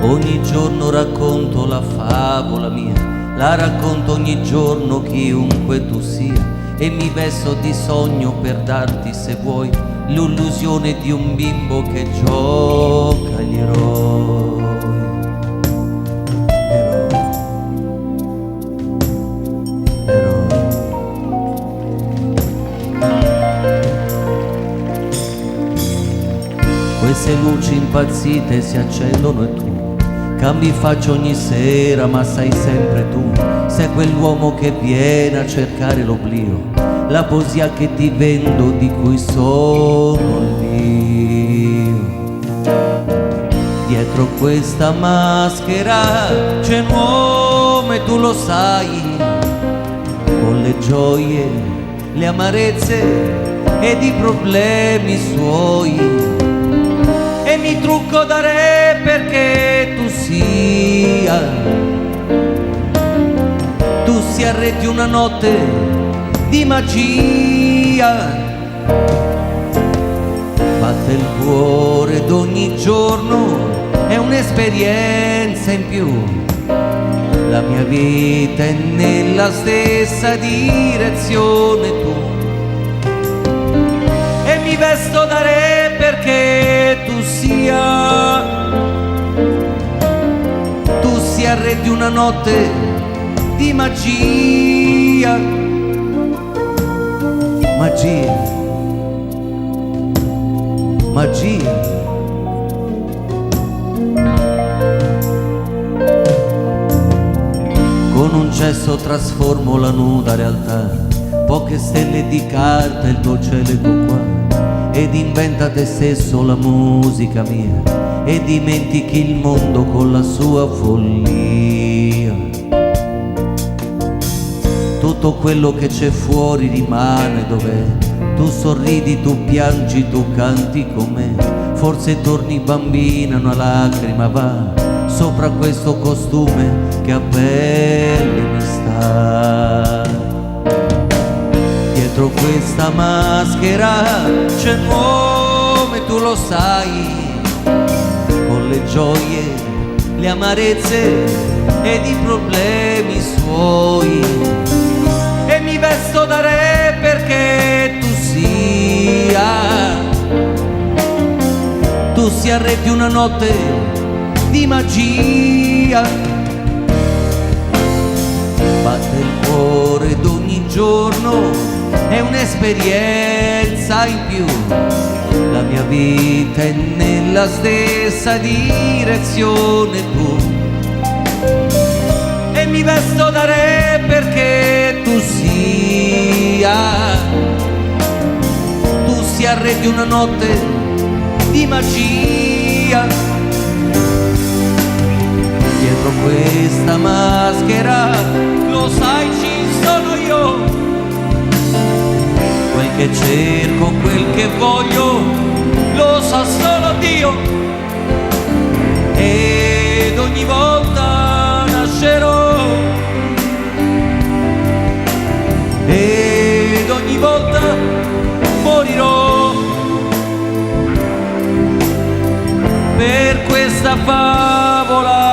Ogni giorno racconto la favola mia, la racconto ogni giorno chiunque tu sia, e mi vesto di sogno per darti, se vuoi, l'illusione di un bimbo che gioca agli eroi. Queste luci impazzite si accendono e tu cambi faccia ogni sera, ma sai sempre tu, sei quell'uomo che viene a cercare l'oblio, la poesia che ti vendo, di cui sono il Dio. Dietro questa maschera c'è un uomo e tu lo sai, con le gioie, le amarezze ed i problemi suoi, e mi trucco da re perché tu sia re di una notte di magia. Batte il cuore d'ogni giorno, è un'esperienza in più, la mia vita è nella stessa direzione tu, e mi vesto da re perché tu sia re di una notte di magia. Magia, magia. Con un gesto trasformo la nuda realtà, poche stelle di carta, il tuo cielo ecco qua, ed inventa te stesso la musica mia, e dimentichi il mondo con la sua follia. Tutto quello che c'è fuori rimane dov'è, tu sorridi, tu piangi, tu canti con me, forse torni bambina, una lacrima va sopra questo costume che a pelle mi sta. Dietro questa maschera c'è un uomo e tu lo sai, con le gioie, le amarezze ed i problemi suoi, e mi vesto da re perché tu sia re di una notte di magia. Batte il cuore d'ogni giorno, è un'esperienza in più, la mia vita è nella stessa direzione tu, e mi vesto da re perché tu sia re di una notte di magia. Dietro questa maschera, lo sai cerco, quel che voglio, lo sa solo Dio. Ed ogni volta nascerò, ed ogni volta morirò per questa favola.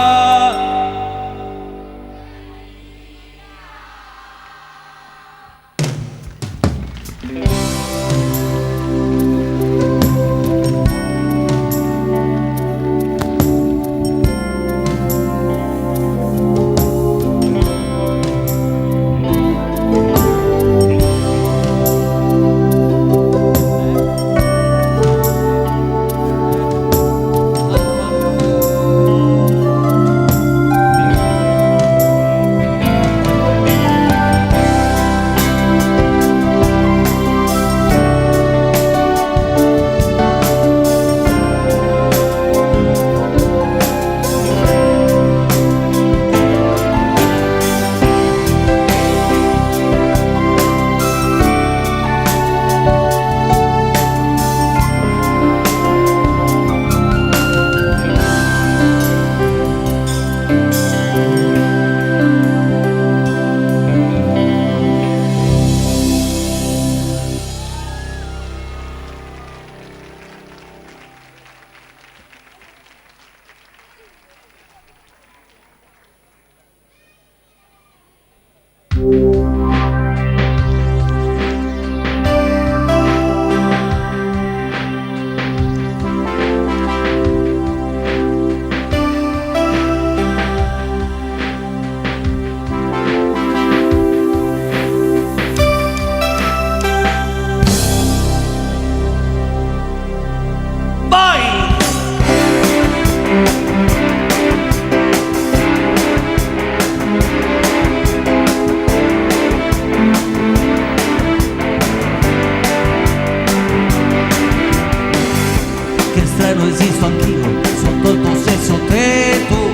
Esisto anch'io sotto il tuo stesso tetto.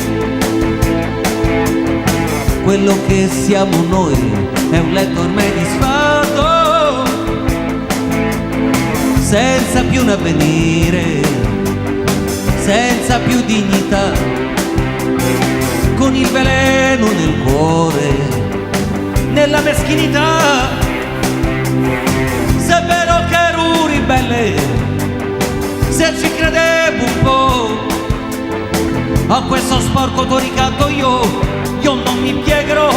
Quello che siamo noi è un letto ormai disfatto, senza più un avvenire, senza più dignità, con il veleno nel cuore, nella meschinità. Se è vero che ero un ribelle, se ci credevo un po' a questo sporco tuo ricatto, io non mi piegherò,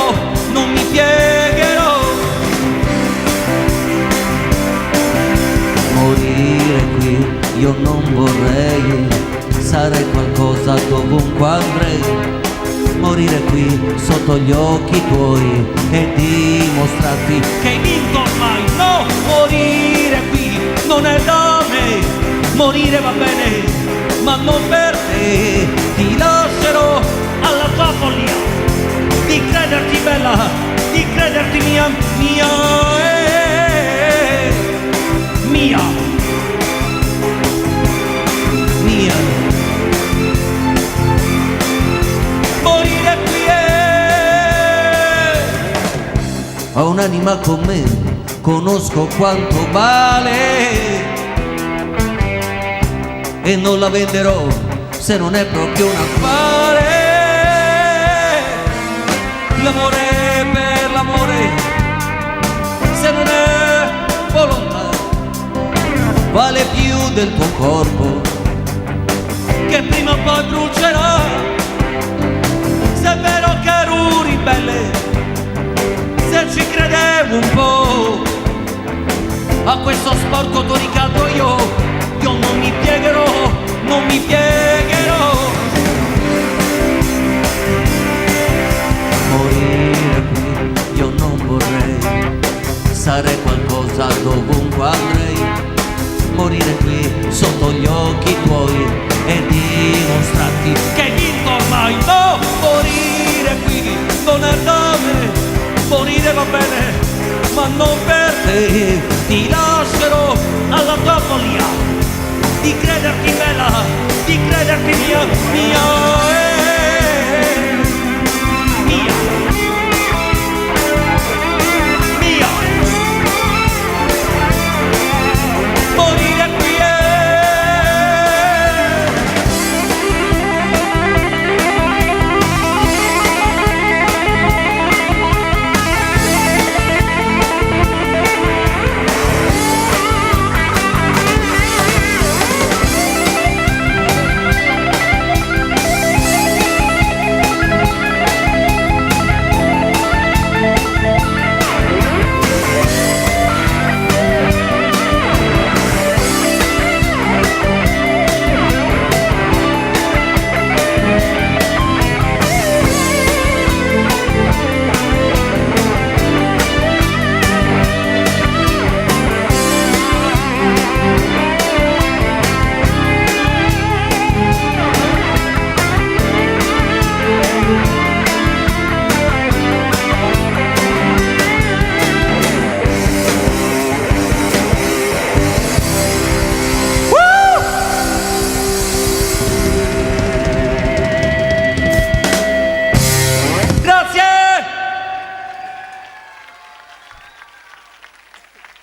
non mi piegherò. Morire qui io non vorrei, sarei qualcosa dovunque andrei. Morire qui sotto gli occhi tuoi e dimostrarti che hai vinto ormai. No, morire qui non è da me. Morire va bene, ma non per te. Ti lascerò alla tua follia di crederti bella, di crederti mia, mia, mia, mia. Morire qui ho un'anima con me, conosco quanto vale e non la venderò se non è proprio un affare. L'amore per l'amore, se non è volontà, vale più del tuo corpo che prima o poi brucerà. Se è vero che ero un ribelle, se ci credevo un po' a questo sporco tuo ricatto, io non mi piegherò, non mi piegherò. Morire qui io non vorrei, sarei qualcosa dovunque andrei. Morire qui sotto gli occhi tuoi e dimostrarti che hai vinto ormai. No, morire qui non è da me. Morire va bene, ma non per te. Ti lascerò alla tua follia di crederti bella, di crederti mia, mia, mia, mia.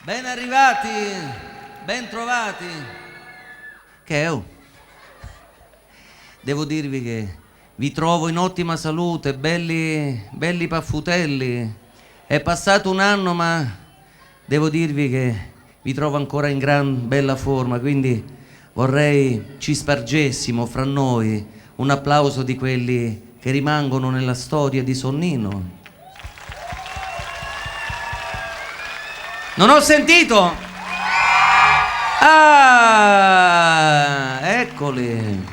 Ben arrivati, ben trovati. Che oh? Devo dirvi che vi trovo in ottima salute, belli paffutelli. È passato un anno, ma devo dirvi che vi trovo ancora in gran bella forma, quindi vorrei ci spargessimo fra noi un applauso di quelli che rimangono nella storia di Sonnino. Non ho sentito? Ah, eccoli.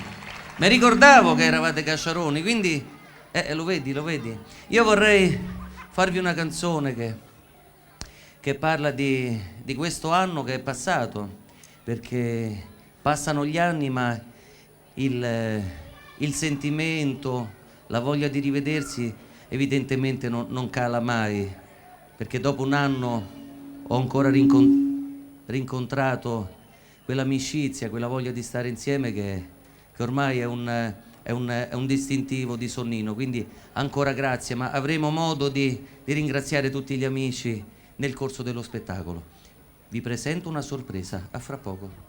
Mi ricordavo che eravate Casciaroni, quindi lo vedi. Io vorrei farvi una canzone che parla di questo anno che è passato, perché passano gli anni, ma il sentimento, la voglia di rivedersi evidentemente non cala mai, perché dopo un anno ho ancora rincontrato quell'amicizia, quella voglia di stare insieme che ormai è un distintivo di Sonnino. Quindi ancora grazie, ma avremo modo di ringraziare tutti gli amici nel corso dello spettacolo. Vi presento una sorpresa, a fra poco.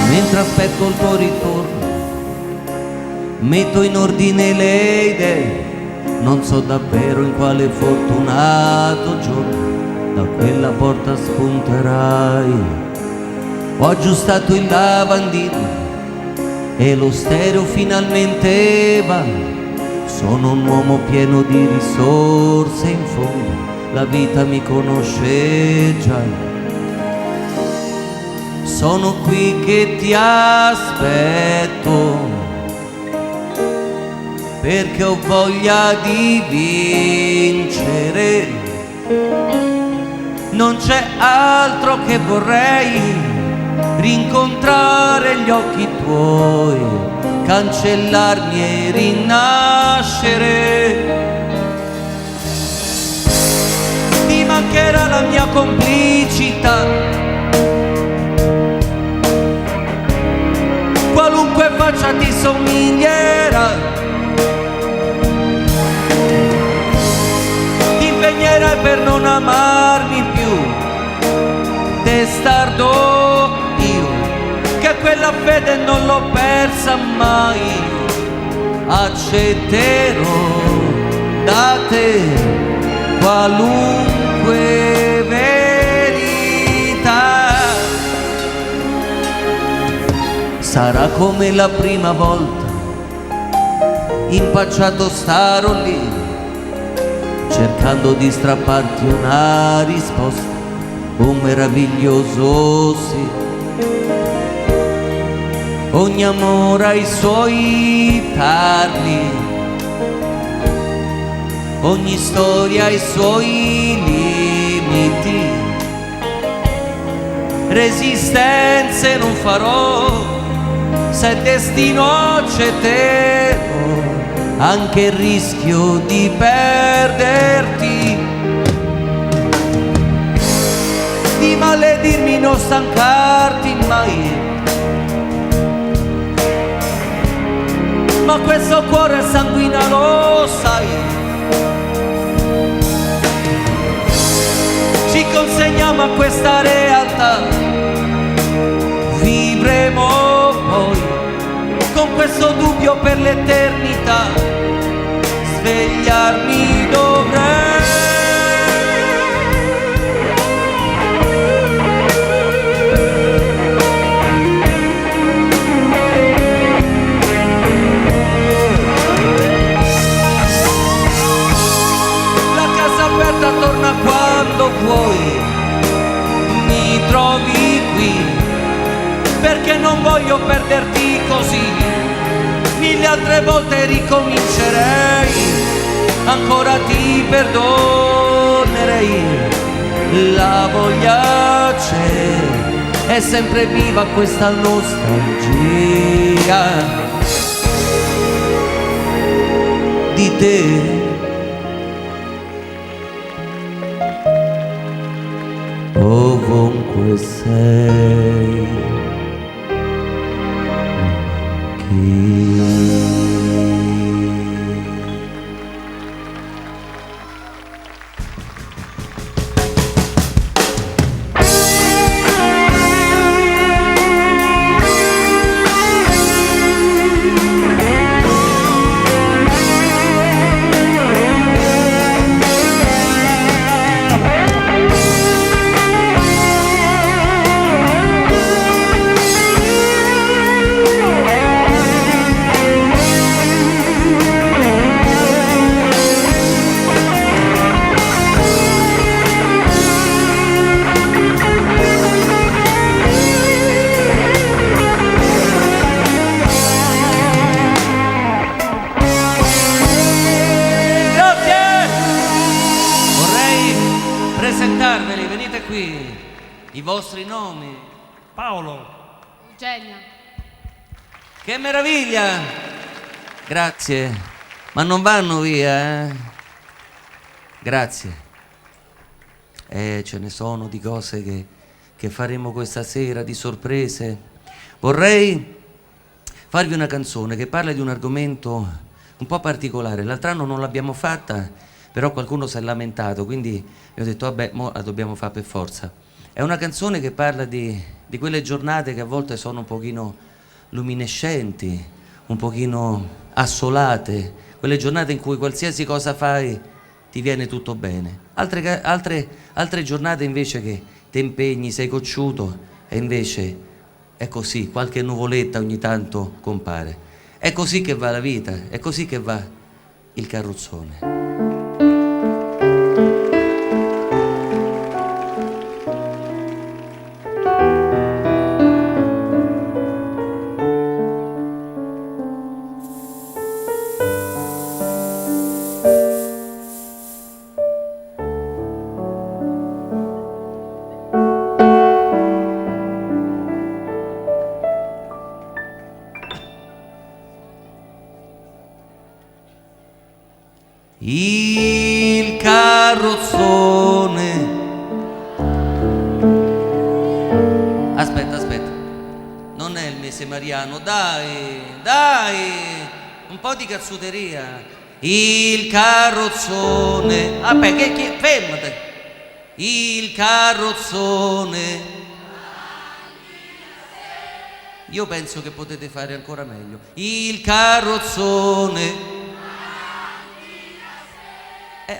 Mentre aspetto il tuo ritorno, metto in ordine le idee, non so davvero in quale fortunato giorno da quella porta spunterai. Ho aggiustato il lavandino e lo stereo finalmente va. Sono un uomo pieno di risorse, in fondo la vita mi conosce già. Sono qui che ti aspetto, perché ho voglia di vincere. Non c'è altro che vorrei, rincontrare gli occhi tuoi, cancellarmi e rinascere. Ti mancherà la mia complicità, qualunque faccia ti somiglierà. Ti impegnerai per non amarmi più, testardo io, che quella fede non l'ho persa mai. Accetterò da te qualunque verità. Sarà come la prima volta, impacciato starò lì, cercando di strapparti una risposta, un meraviglioso sì. Ogni amore ha i suoi tarli, ogni storia ha i suoi limiti. Resistenze non farò, se è destino accetterò anche il rischio di perderti, di maledirmi, non stancarti mai. Ma questo cuore sanguina, lo sai. Ci consegniamo a questa realtà, vivremo poi con questo dubbio per l'eternità. Svegliarmi dovrei. La casa aperta, torna quando vuoi, mi trovi qui, perché non voglio perderti così. Mille altre volte ricomincerei, ancora ti perdonerei. La voglia c'è è sempre viva questa nostalgia di te. Ovunque sei, presentarveli, venite qui, i vostri nomi. Paolo. Eugenia. Che meraviglia! Grazie, ma non vanno via, eh? Grazie. Ce ne sono di cose che faremo questa sera, di sorprese. Vorrei farvi una canzone che parla di un argomento un po' particolare. L'altro anno non l'abbiamo fatta, però qualcuno si è lamentato, quindi io ho detto vabbè, mo la dobbiamo fare per forza. È una canzone che parla di quelle giornate che a volte sono un pochino luminescenti, un pochino assolate, quelle giornate in cui qualsiasi cosa fai ti viene tutto bene. Altre giornate invece che ti impegni, sei cocciuto e invece è così, qualche nuvoletta ogni tanto compare. È così che va la vita, è così che va il carrozzone. Il carrozzone. Aspetta, non è il mese mariano, dai, un po' di cazzuteria. Il carrozzone. Fermate. Il carrozzone. Io penso che potete fare ancora meglio. Il carrozzone.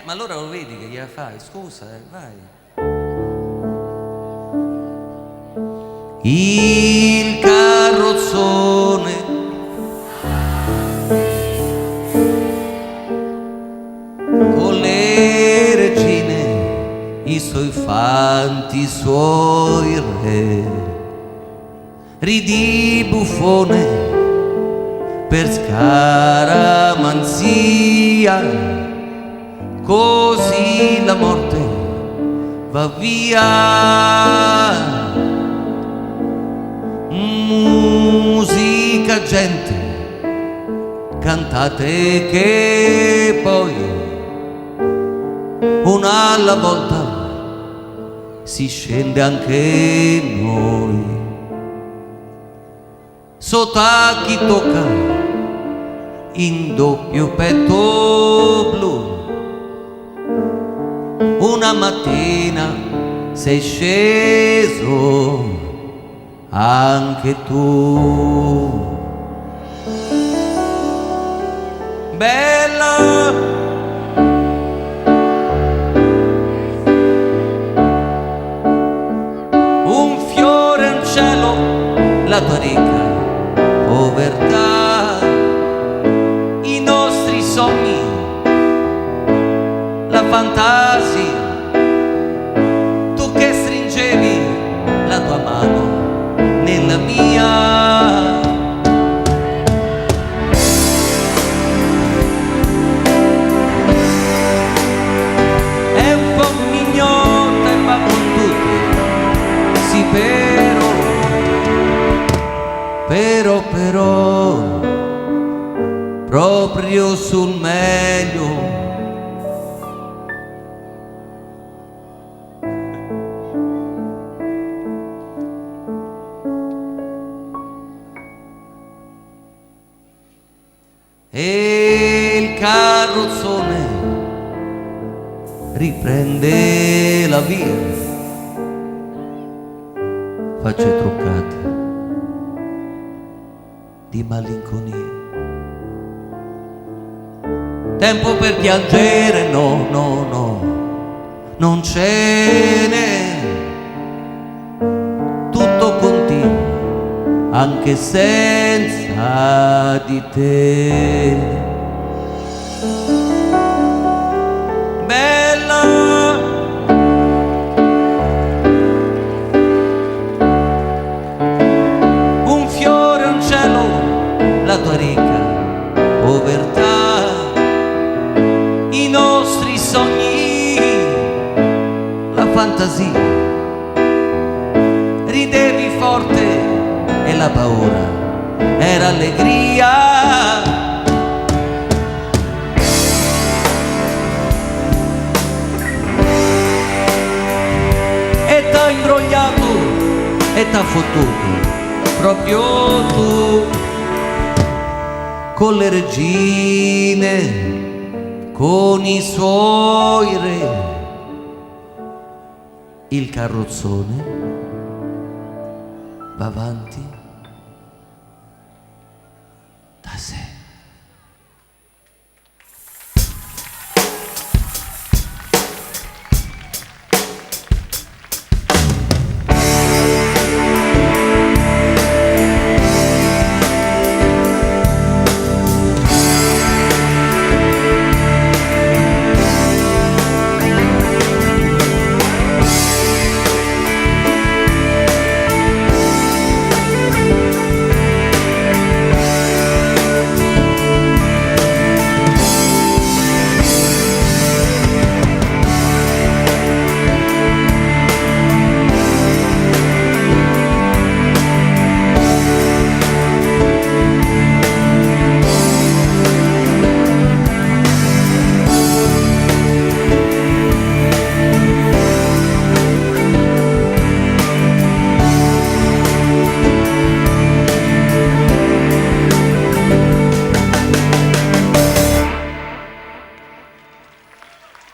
Ma allora lo vedi che gliela fai? Scusa, vai. Il carrozzone con le regine, i suoi fanti, i suoi re, ridi buffone per scaramanzia. Così la morte va via. Musica, gente, cantate che poi una alla volta si scende anche noi. Sotto a chi tocca in doppio petto blu. Una mattina sei sceso anche tu. Bella, un fiore in cielo, la tua ricca povertà, i nostri sogni, la fantasia, tu che stringevi la tua mano nella mia. È un po' mignotta e va con tutti, sì, però però, proprio sul meglio. E il carrozzone riprende la via, facce truccate di malinconia. Tempo per piangere, no, no, no, non ce n'è. Tutto continua anche senza di te. Bella, un fiore, un cielo, la tua ricca povertà, i nostri sogni, la fantasia. Ridevi forte e la paura era allegria. E t'ha imbrogliato e t'ha fottuto proprio tu, con le regine, con i suoi re. Il carrozzone va avanti da sé.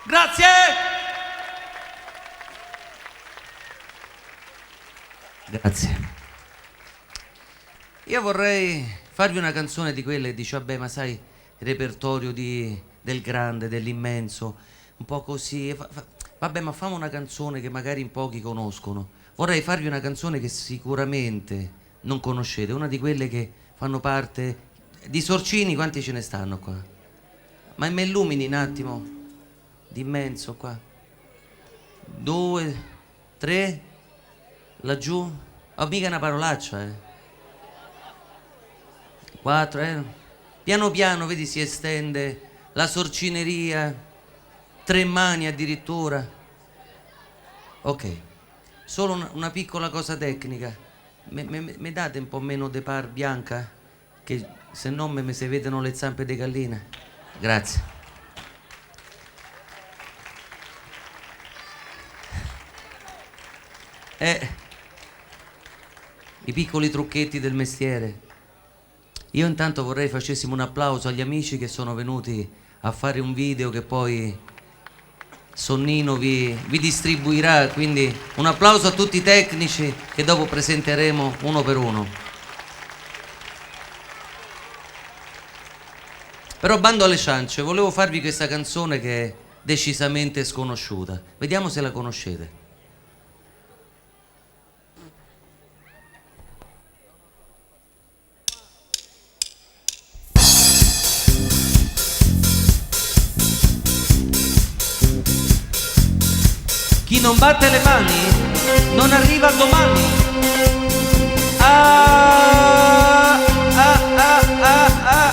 Grazie! Grazie. Io vorrei farvi una canzone di quelle che dice, vabbè, ma sai, il repertorio del grande, dell'immenso, un po' così. Vabbè, ma famo una canzone che magari in pochi conoscono. Vorrei farvi una canzone che sicuramente non conoscete, una di quelle che fanno parte di Sorcini. Quanti ce ne stanno qua? Ma mi illumini un attimo? D'immenso qua. 2, 3, laggiù. Oh, mica una parolaccia, 4, piano piano, vedi, si estende la sorcineria, 3 mani addirittura. Ok, solo una piccola cosa tecnica. Mi date un po' meno de par bianca? Che se no me si vedono le zampe di gallina. Grazie. I piccoli trucchetti del mestiere. Io intanto vorrei facessimo un applauso agli amici che sono venuti a fare un video che poi Sonnino vi distribuirà, quindi un applauso a tutti i tecnici che dopo presenteremo uno per uno. Però bando alle ciance, volevo farvi questa canzone che è decisamente sconosciuta. Vediamo se la conoscete. Chi non batte le mani non arriva a domani. Ah, ah, ah, ah, ah.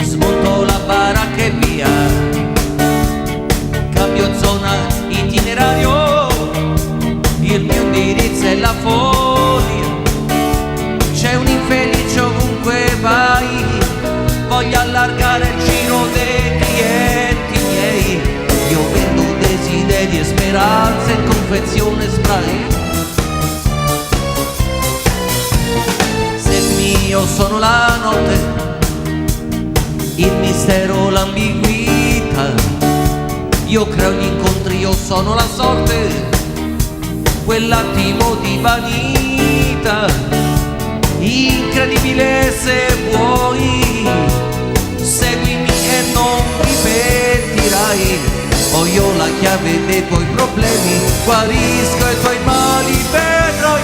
Smonto la baracca e via. notte, il mistero, l'ambiguità. Io creo gli incontri, io sono la sorte, quell'attimo di vanità, incredibile se vuoi, seguimi e non mi pentirai. Ho io la chiave dei tuoi problemi, guarisco i tuoi mali, vedrai.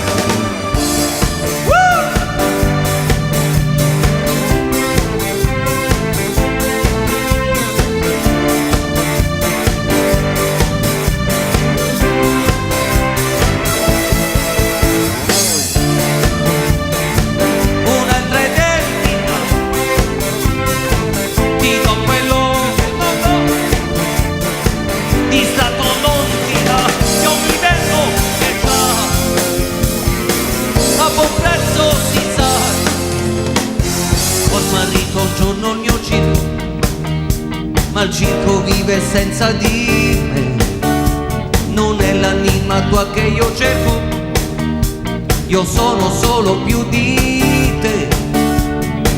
Giorno il mio circo, ma il circo vive senza di me. Non è l'anima tua che io cerco, io sono solo più di te.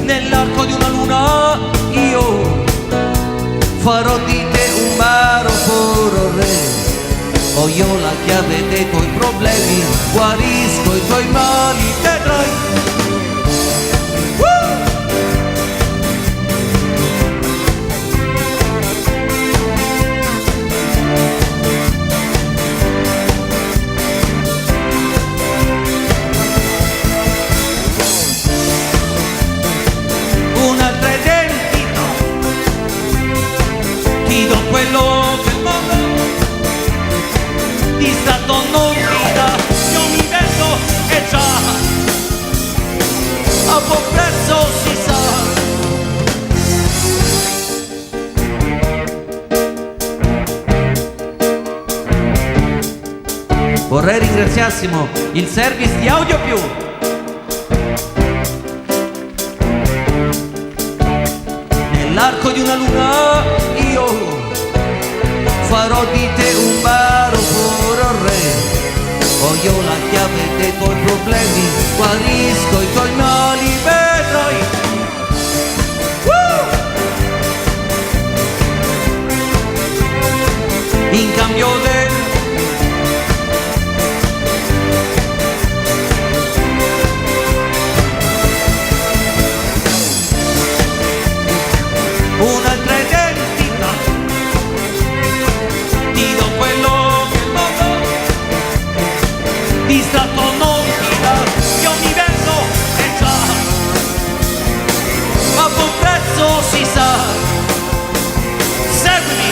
Nell'arco di una luna io farò di te un baroccoro re. Ho io la chiave dei tuoi problemi, guarisco i tuoi mali, vedrai. Quello che il mondo distratto non mi dà, io mi vendo e già a buon prezzo si sa. Vorrei ringraziassimo il service di Audio Più. Nell'arco di una luna io farò di te un baroccoro re. Ho io la chiave dei tuoi problemi, guarisco i tuoi mali, vedrai. In cambio del un'altra identità, ti do quello che il mondo distratto non ti dà. Io mi vendo e già a buon prezzo si sa. Seguimi.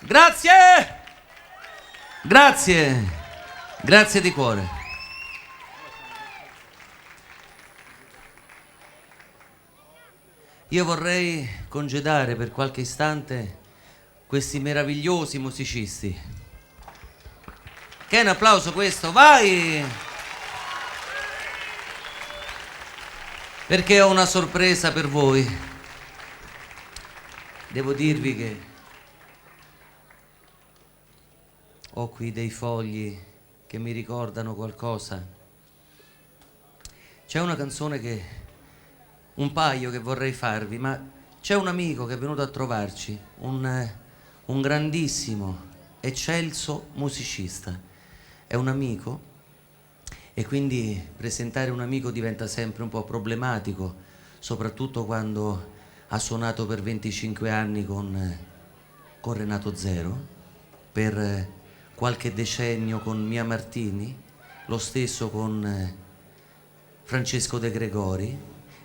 Grazie! Grazie! Grazie di cuore. Io vorrei congedare per qualche istante questi meravigliosi musicisti. Che è un applauso questo, vai! Perché ho una sorpresa per voi. Devo dirvi che ho qui dei fogli che mi ricordano qualcosa. C'è una canzone un paio che vorrei farvi, ma c'è un amico che è venuto a trovarci, un grandissimo, eccelso musicista. È un amico e quindi presentare un amico diventa sempre un po' problematico, soprattutto quando ha suonato per 25 anni con Renato Zero, per qualche decennio con Mia Martini, lo stesso con Francesco De Gregori.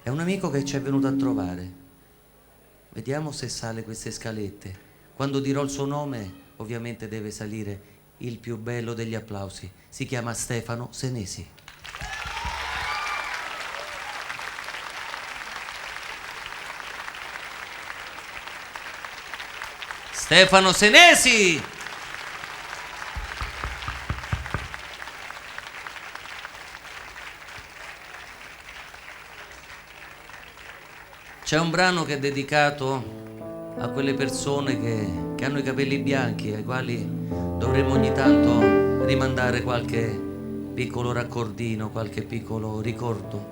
È un amico che ci è venuto a trovare. Vediamo se sale queste scalette. Quando dirò il suo nome, ovviamente deve salire il più bello degli applausi. Si chiama Stefano Senesi. Stefano Senesi! C'è un brano che è dedicato a quelle persone che hanno i capelli bianchi, ai quali dovremmo ogni tanto rimandare qualche piccolo raccordino, qualche piccolo ricordo.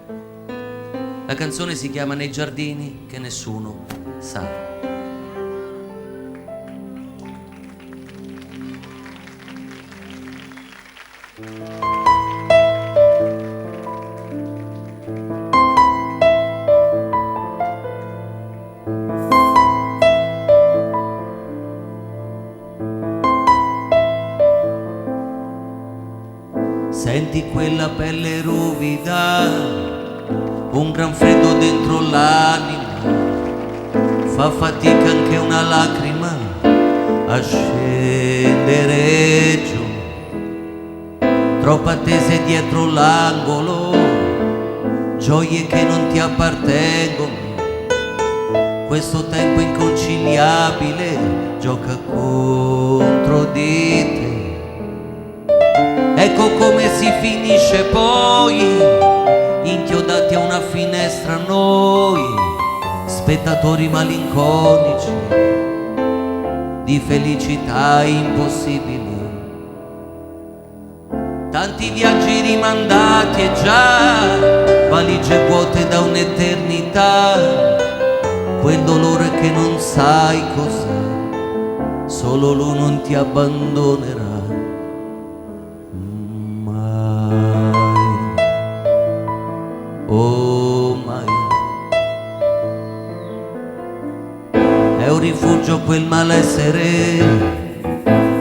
La canzone si chiama Nei giardini che nessuno sa. Senti quella pelle ruvida, un gran freddo dentro l'anima, fa fatica anche una lacrima a scendere giù. Troppo attese dietro l'angolo, gioie che non ti appartengono. Questo tempo inconciliabile gioca contro di te. Ecco come si finisce poi, inchiodati a una finestra noi, spettatori malinconici di felicità impossibili. Tanti viaggi rimandati e già valigie vuote da un'eternità. Quel dolore che non sai cos'è, solo lui non ti abbandonerà. Oh mai. È un rifugio quel malessere,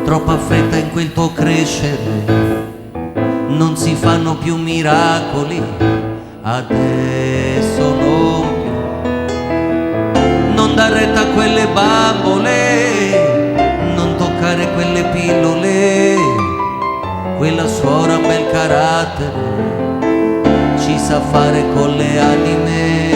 troppa fretta in quel tuo crescere. Non si fanno più miracoli, adesso non più. Non dar retta a quelle bambole, non toccare quelle pillole. Quella suora ha bel carattere, ci sa fare con le anime.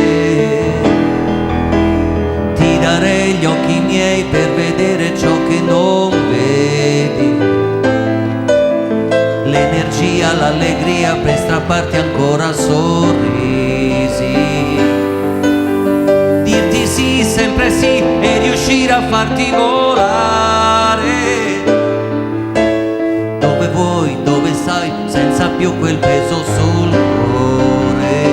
Ti darei gli occhi miei per vedere ciò che non vedi, l'energia, l'allegria per strapparti ancora sorrisi, dirti sì, sempre sì e riuscire a farti volare dove vuoi, dove sai, senza più quel peso sul cuore.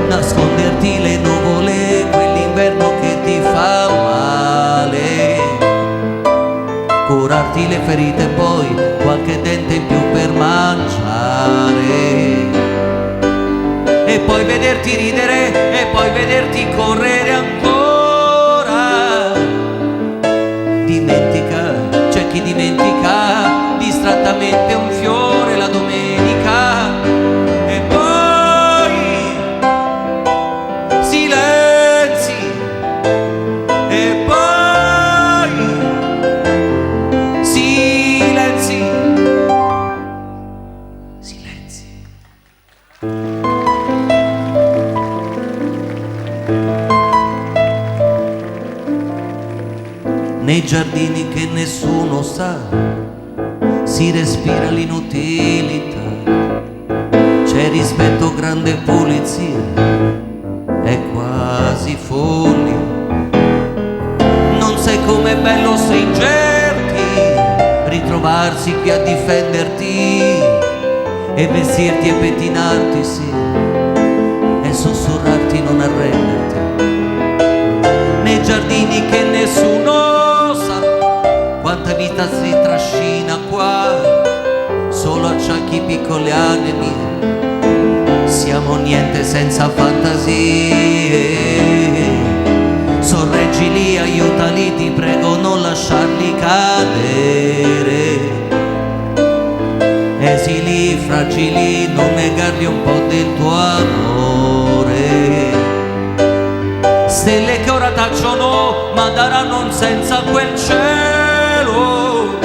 Nasconderti le nuvole, quell'inverno che ti fa male, curarti le ferite, poi qualche dente in più per mangiare, e poi vederti ridere, e poi vederti correre ancora. Dimentica, c'è chi dimentica distrattamente un fiore la domenica, e poi silenzi, e poi silenzi, silenzi. Nei giardini che nessuno sa, si respira l'inutilità, c'è rispetto, grande pulizia, è quasi follia. Non sai com'è bello stringerti, ritrovarsi qui a difenderti, e vestirti e pettinarti, sì, e sussurrarti, non arrenderti. Nei giardini che nessuno sa, quanta vita si trascina qua, solo acciacchi, piccole anime, siamo niente senza fantasie. sorreggili, aiutali, ti prego, non lasciarli cadere. Esili, fragili, non negargli un po' del tuo amore. Stelle che ora tacciono, ma daranno un senso a quel cielo.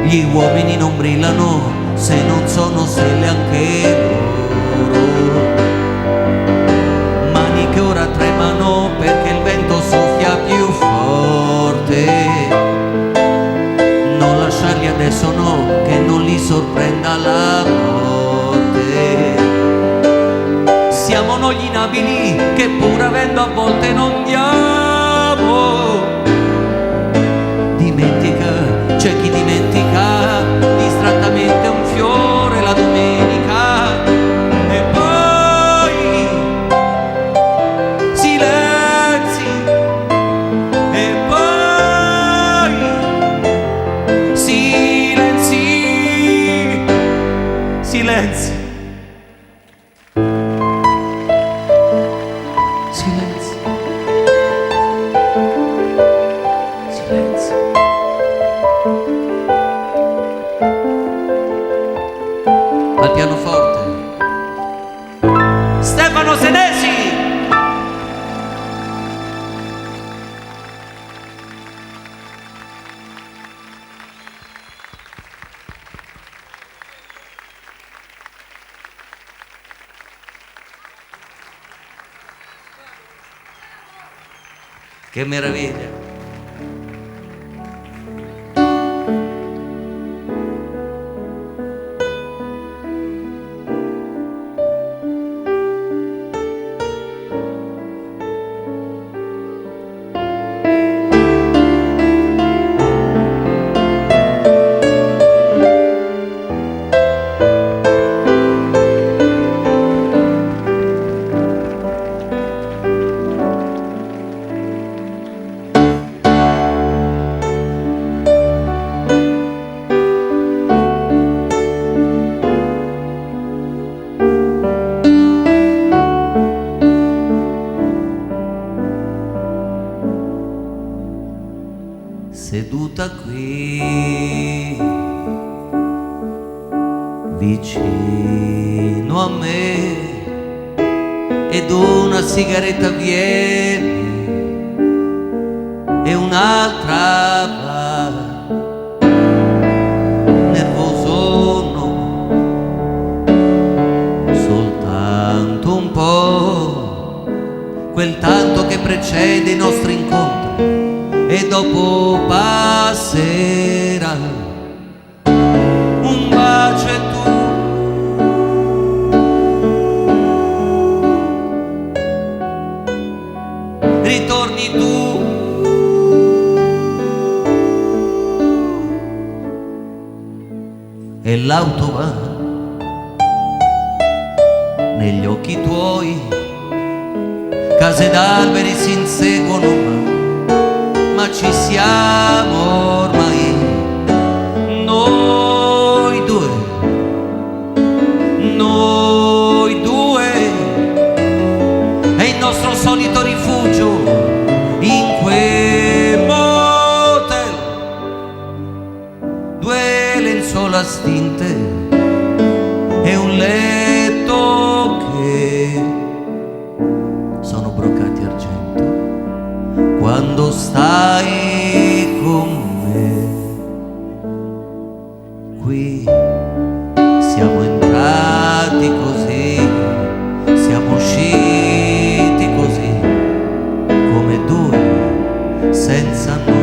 Gli uomini non brillano se non sono stelle anche loro. Mani che ora tremano perché il vento soffia più forte. Non lasciarli adesso, no, che non li sorprenda la morte. Siamo noi gli inabili che pur avendo a volte non diamo. Dimentica, c'è chi dimentica distrattamente un fiore la domenica. E poi silenzi, e poi silenzi, silenzi. Silenzio, silenzio. Al pianoforte Stefano Senesi. Che meraviglia! Seduta qui vicino a me ed una sigaretta viene e un'altra va. Nervoso no, soltanto un po', quel tanto che precede i nostri incontri e dopo passerà. Un bacio e tu ritorni tu. E l'auto va negli occhi tuoi, case d'alberi si inseguono, ma ci siamo ormai noi due, è il nostro solito rifugio in quel motel. Due lenzuola stinte e un letto che sono broccati argento. Quando stai con me, qui siamo entrati così, siamo usciti così, come due senza nome.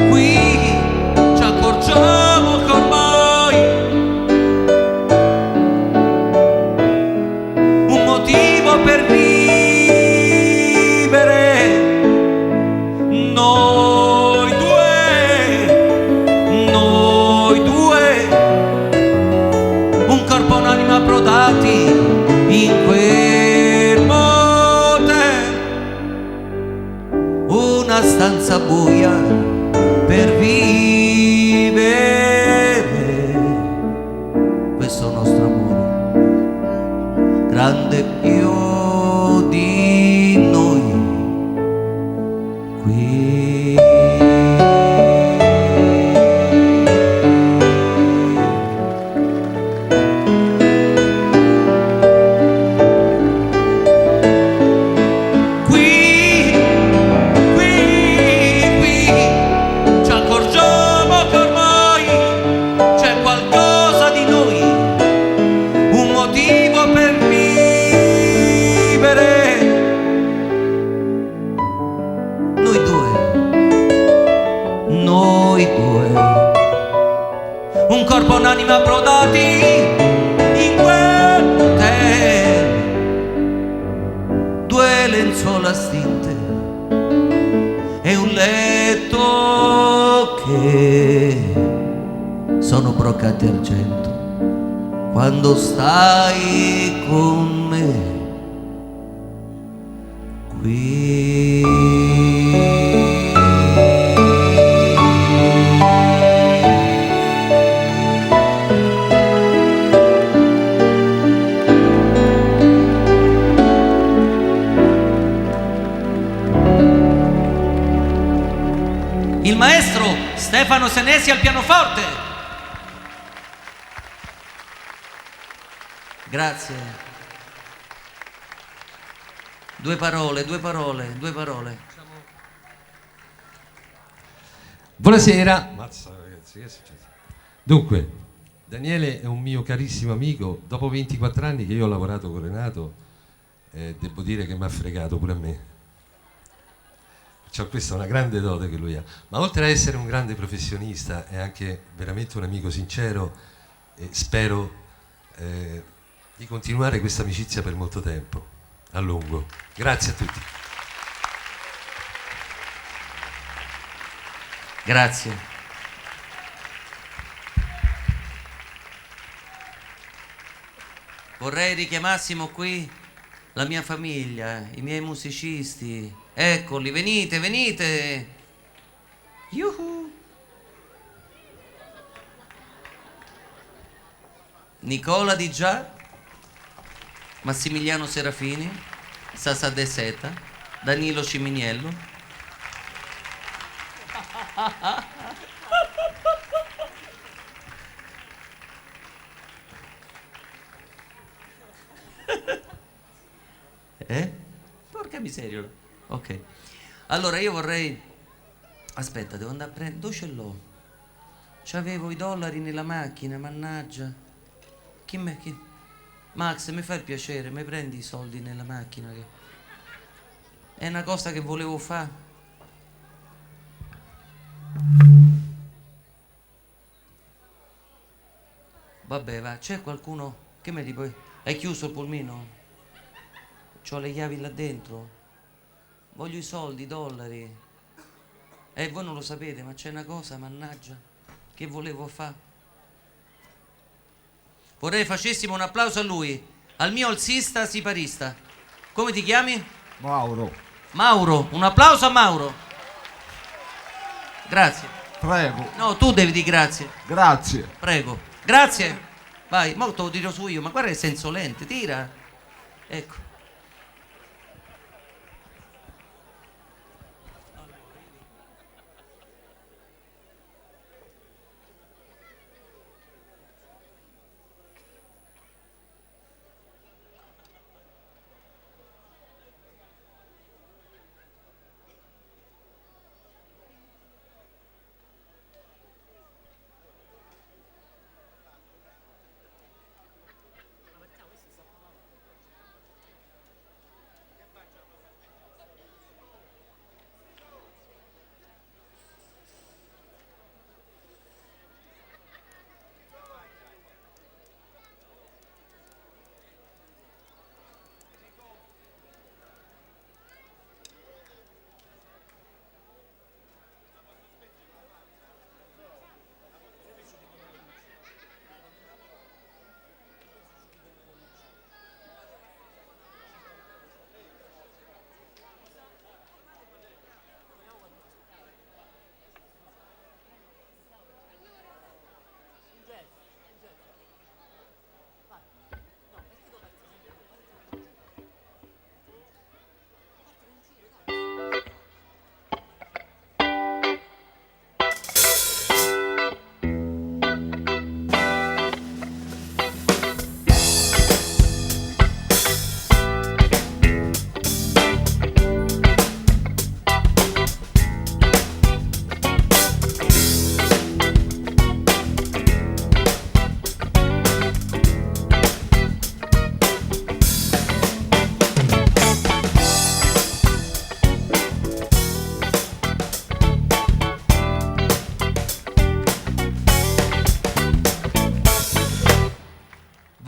Qui ci accorgiamo che ormai un motivo per vivere, noi due, un corpo e un'anima approdati in quel motel, una stanza buia per vivere questo nostro amore. qui. Ci accorgiamo che ormai c'è qualcosa di noi, un motivo per vivere. Noi due, un corpo e un'anima approdati in quel hotel, due lenzuola stinte e un letto che sono broccati argento quando stai con me qui. Il maestro Stefano Senesi al pianoforte. Grazie. Due parole. Buonasera. Mazza ragazzi, che è successo? Dunque, Daniele è un mio carissimo amico. Dopo 24 anni che io ho lavorato con Renato, devo dire che mi ha fregato pure a me. Cioè, questa è una grande dote che lui ha, ma oltre a essere un grande professionista è anche veramente un amico sincero e spero di continuare questa amicizia per molto tempo, a lungo. Grazie a tutti. Grazie. Vorrei richiamassimo qui la mia famiglia, i miei musicisti. Eccoli, venite. Yuhu. Nicola Di Già, Massimiliano Serafini, Sasa De Seta, Danilo Ciminiello. Porca miseria. Ok. Allora io vorrei... Aspetta, devo andare a prendere... Dove ce l'ho? C'avevo i dollari nella macchina, mannaggia. Chi... Max, mi fai il piacere, mi prendi i soldi nella macchina? Che... È una cosa che volevo fare. Vabbè, va, c'è qualcuno che mi dice... Hai chiuso il pulmino? C'ho le chiavi là dentro. Voglio i soldi, i dollari. Voi non lo sapete, ma c'è una cosa, mannaggia, che volevo fare. Vorrei facessimo un applauso a lui, al mio alzista siparista. Come ti chiami? Mauro. Mauro, un applauso a Mauro. Grazie. Prego. No, tu devi dire grazie. Grazie. Prego. Grazie. Vai, mo te lo dirò su io, ma guarda che sei insolente, tira. Ecco.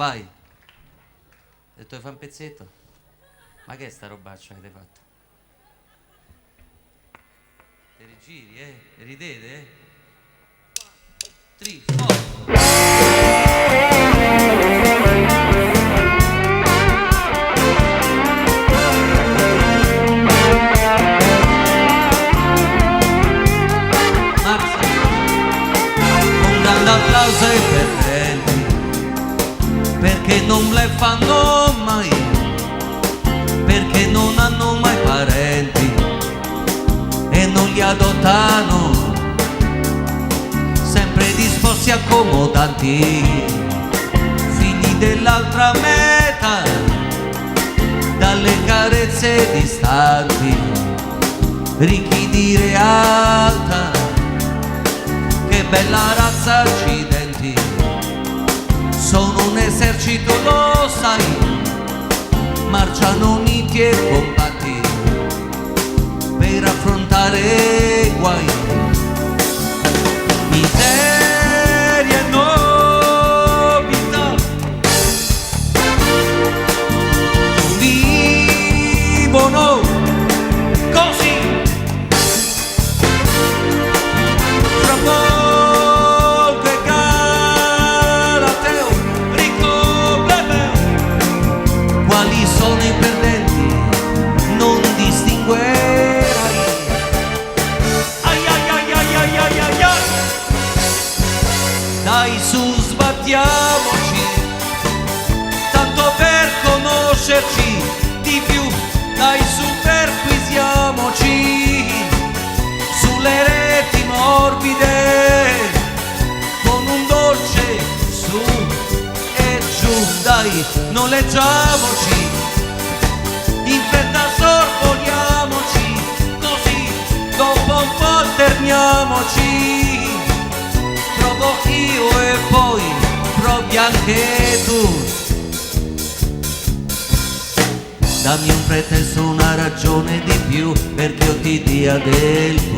vai. Ho detto, fai un pezzetto? Ma che è sta robaccia che avete fatto? Te rigiri, ridete, 3, 4. Un grande applauso ai perdenti, perché non le fanno mai, perché non hanno mai parenti e non li adottano, sempre disposti accomodanti, figli dell'altra metà, dalle carezze distanti, ricchi di realtà. Che bella razza, accidenti, sono un esercito, lo sai, marciano uniti e compatti per affrontare guai, miseria e novità, vivono così. Fra poco è Galateo, ricco plebeo, quali sono i perdenti non distinguerai. Ai ai ai ai ai ai ai ai. Dai su, sbattiamoci, tanto per conoscerci di più. Dai su, perquisiamoci sulle reti morbide, con un dolce su e giù. Dai, noleggiamoci, in fretta sorvoliamoci, così dopo un po' alterniamoci. Provo io e poi provi anche tu. Dammi un pretesto, una ragione di più perché io ti dia del tu.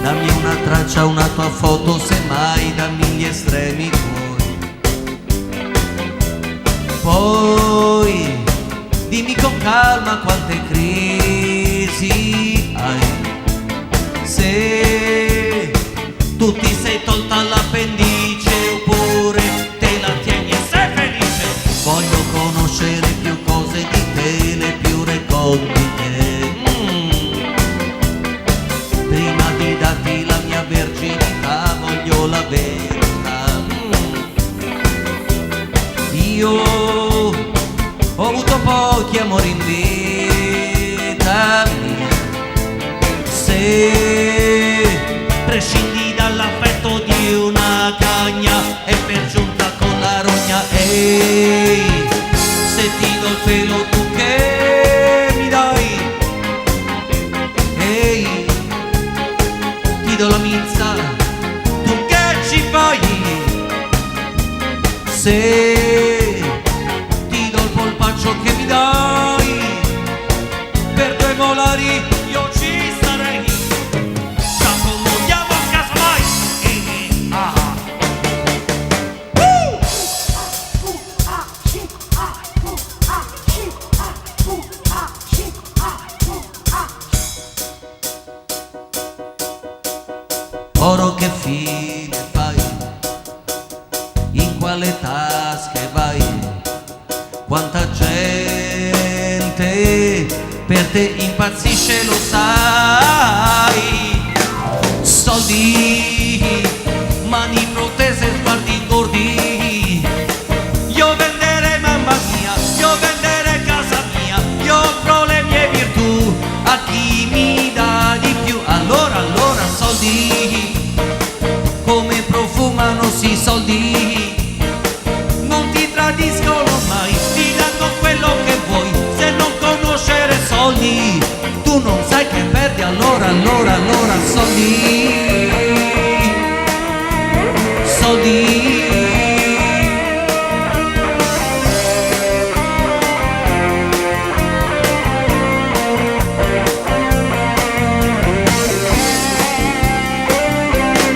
Dammi una traccia, una tua foto, semmai dammi gli estremi tuoi. Poi dimmi con calma quante crisi hai, se tu ti sei tolta l'appendice oppure te la tieni e sei felice. Voglio conoscere più cose di te, le più recondite, prima di darti la mia verginità voglio la verità. Io ho avuto pochi amori in vita mia, se prescindi dall'affetto di una cagna e per giunta con la rogna. Ehi, se ti do il pelo tu che mi dai, ehi, ti do la milza, tu che ci fai? Se ti do il polpaccio che mi dai, per 2 molari io ci starei. Ci accomodiamo a casa mai. Oro, che fine fai? In quale tasche vai? Quanta gente per te impazzisce, lo sai. Soldi, mani protese, sguardi gordi. Io venderei mamma mia, io venderei casa mia, io offro le mie virtù a chi mi dà di più. Allora soldi, come profumano sti soldi, non ti tradiscono mai, ti danno quello che vuoi. Se non conoscere soldi, tu non sai che perdi. Allora soldi, soldi.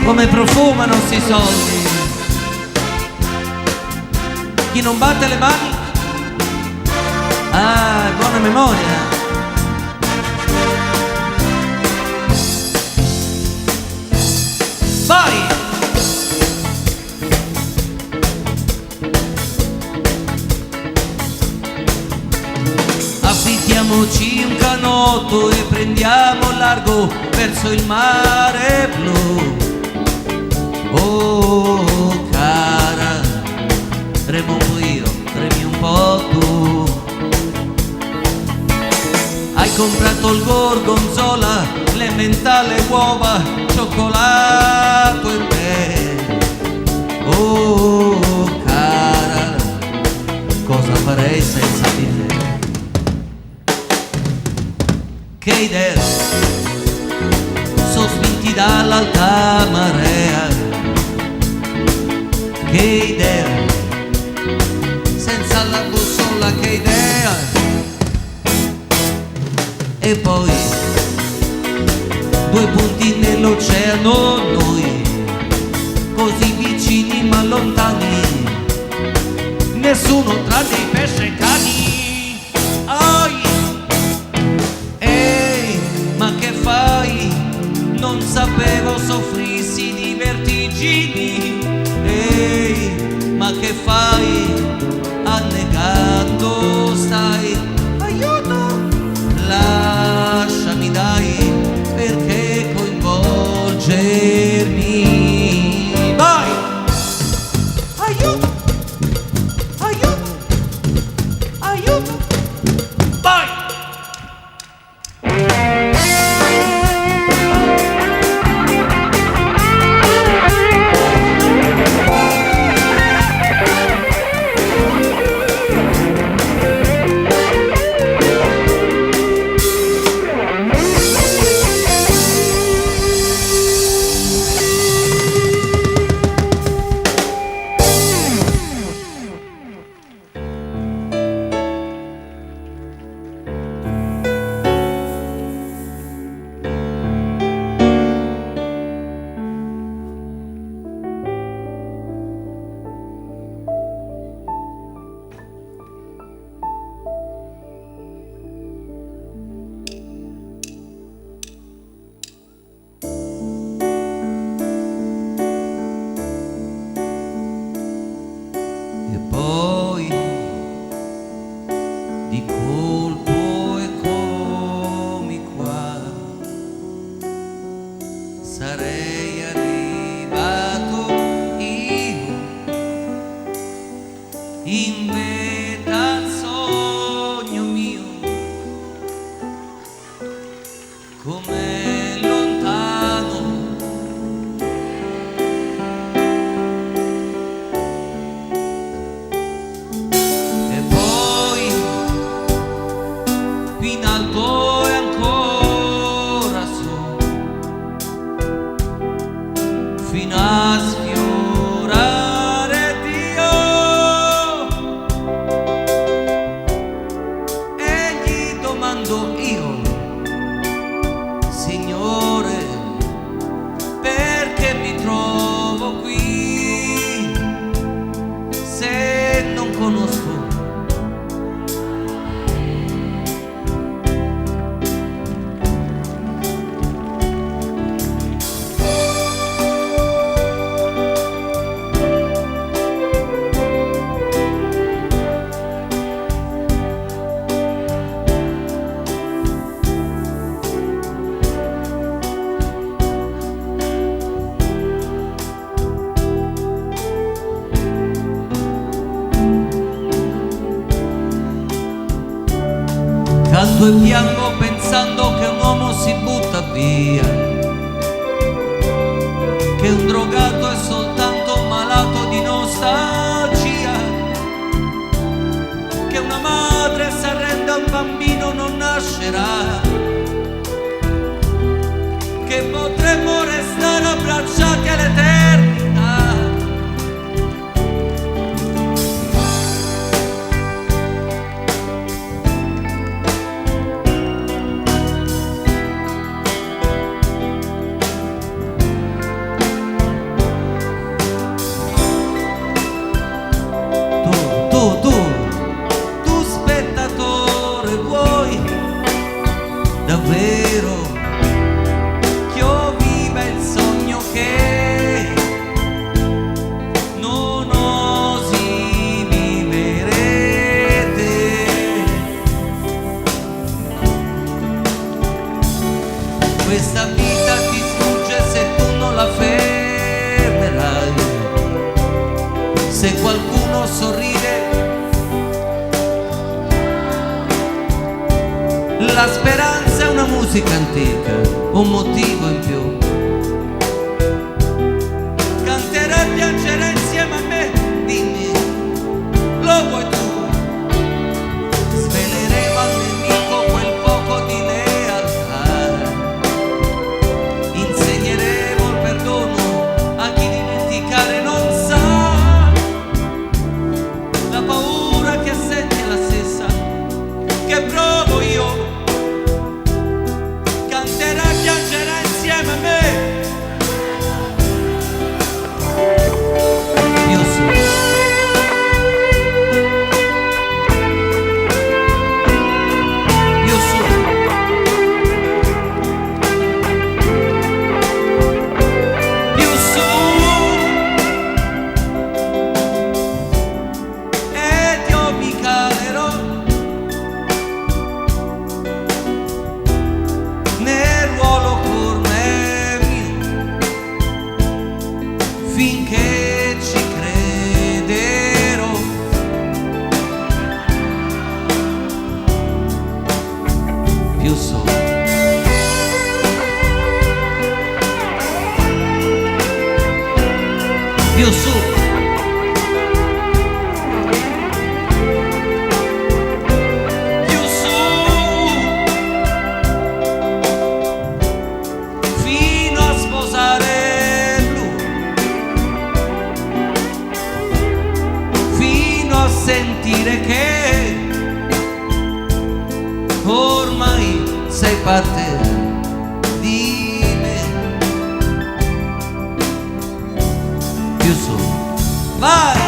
Come profumano sti soldi. Chi non batte le mani? Ah, buona memoria. Vai! Affittiamoci un canotto e prendiamo largo verso il mare blu. Oh cara, remo un po' io, remi un po' tu. Hai comprato il gorgonzola, le mentale, uova, cioccolato e te. Oh cara, cosa farei senza di te? Che idea, sospinti dall'alta marea. Che idea, senza la bussola, che idea. E poi due punti nell'oceano, noi così vicini ma lontani, nessuno tranne i pesci e cani. Ai! Ehi, ma che fai? Non sapevo soffrissi di vertigini. Ehi, ma che fai? Annegando stai. Aiuto! Lasciami dai, perché coinvolgermi? Vai! Aiuto! Aiuto! Aiuto! Vai! E poi di colpo eccomi qua, sarei arrivato io in vetta al sogno mio, come lontano. E poi qui in alto e ancora su, fino a sfiorare Dio. E gli domando io, Signore, perché mi trovo qui se non conosco? Canto e piango pensando che un uomo si butta via, che un drogato è soltanto malato di nostalgia, che una madre si arrende a un bambino non nascerà, che potremmo restare abbracciati all'eternità. vero, che io viva il sogno che non osi vivere te. Questa vita ti sfugge se tu non la fermerai. Se qualcuno sorride, la speranza è una musica antica, un motivo in più. Canterò e piangerò insieme a me, dimmi, lo vuoi tu? Sveleremo al nemico quel poco di lealtà, insegneremo il perdono a chi dimenticare non sa. La paura che senti è la stessa che provo io. Canterà e piangerà insieme a me. Io so. Io so. Io so. Ed io mi calerò nel ruolo come mio finché ci crederò. Più so. Più su. Più su. Fino a sposare lui, fino a sentire che ormai sei parte di me. Più su, vai!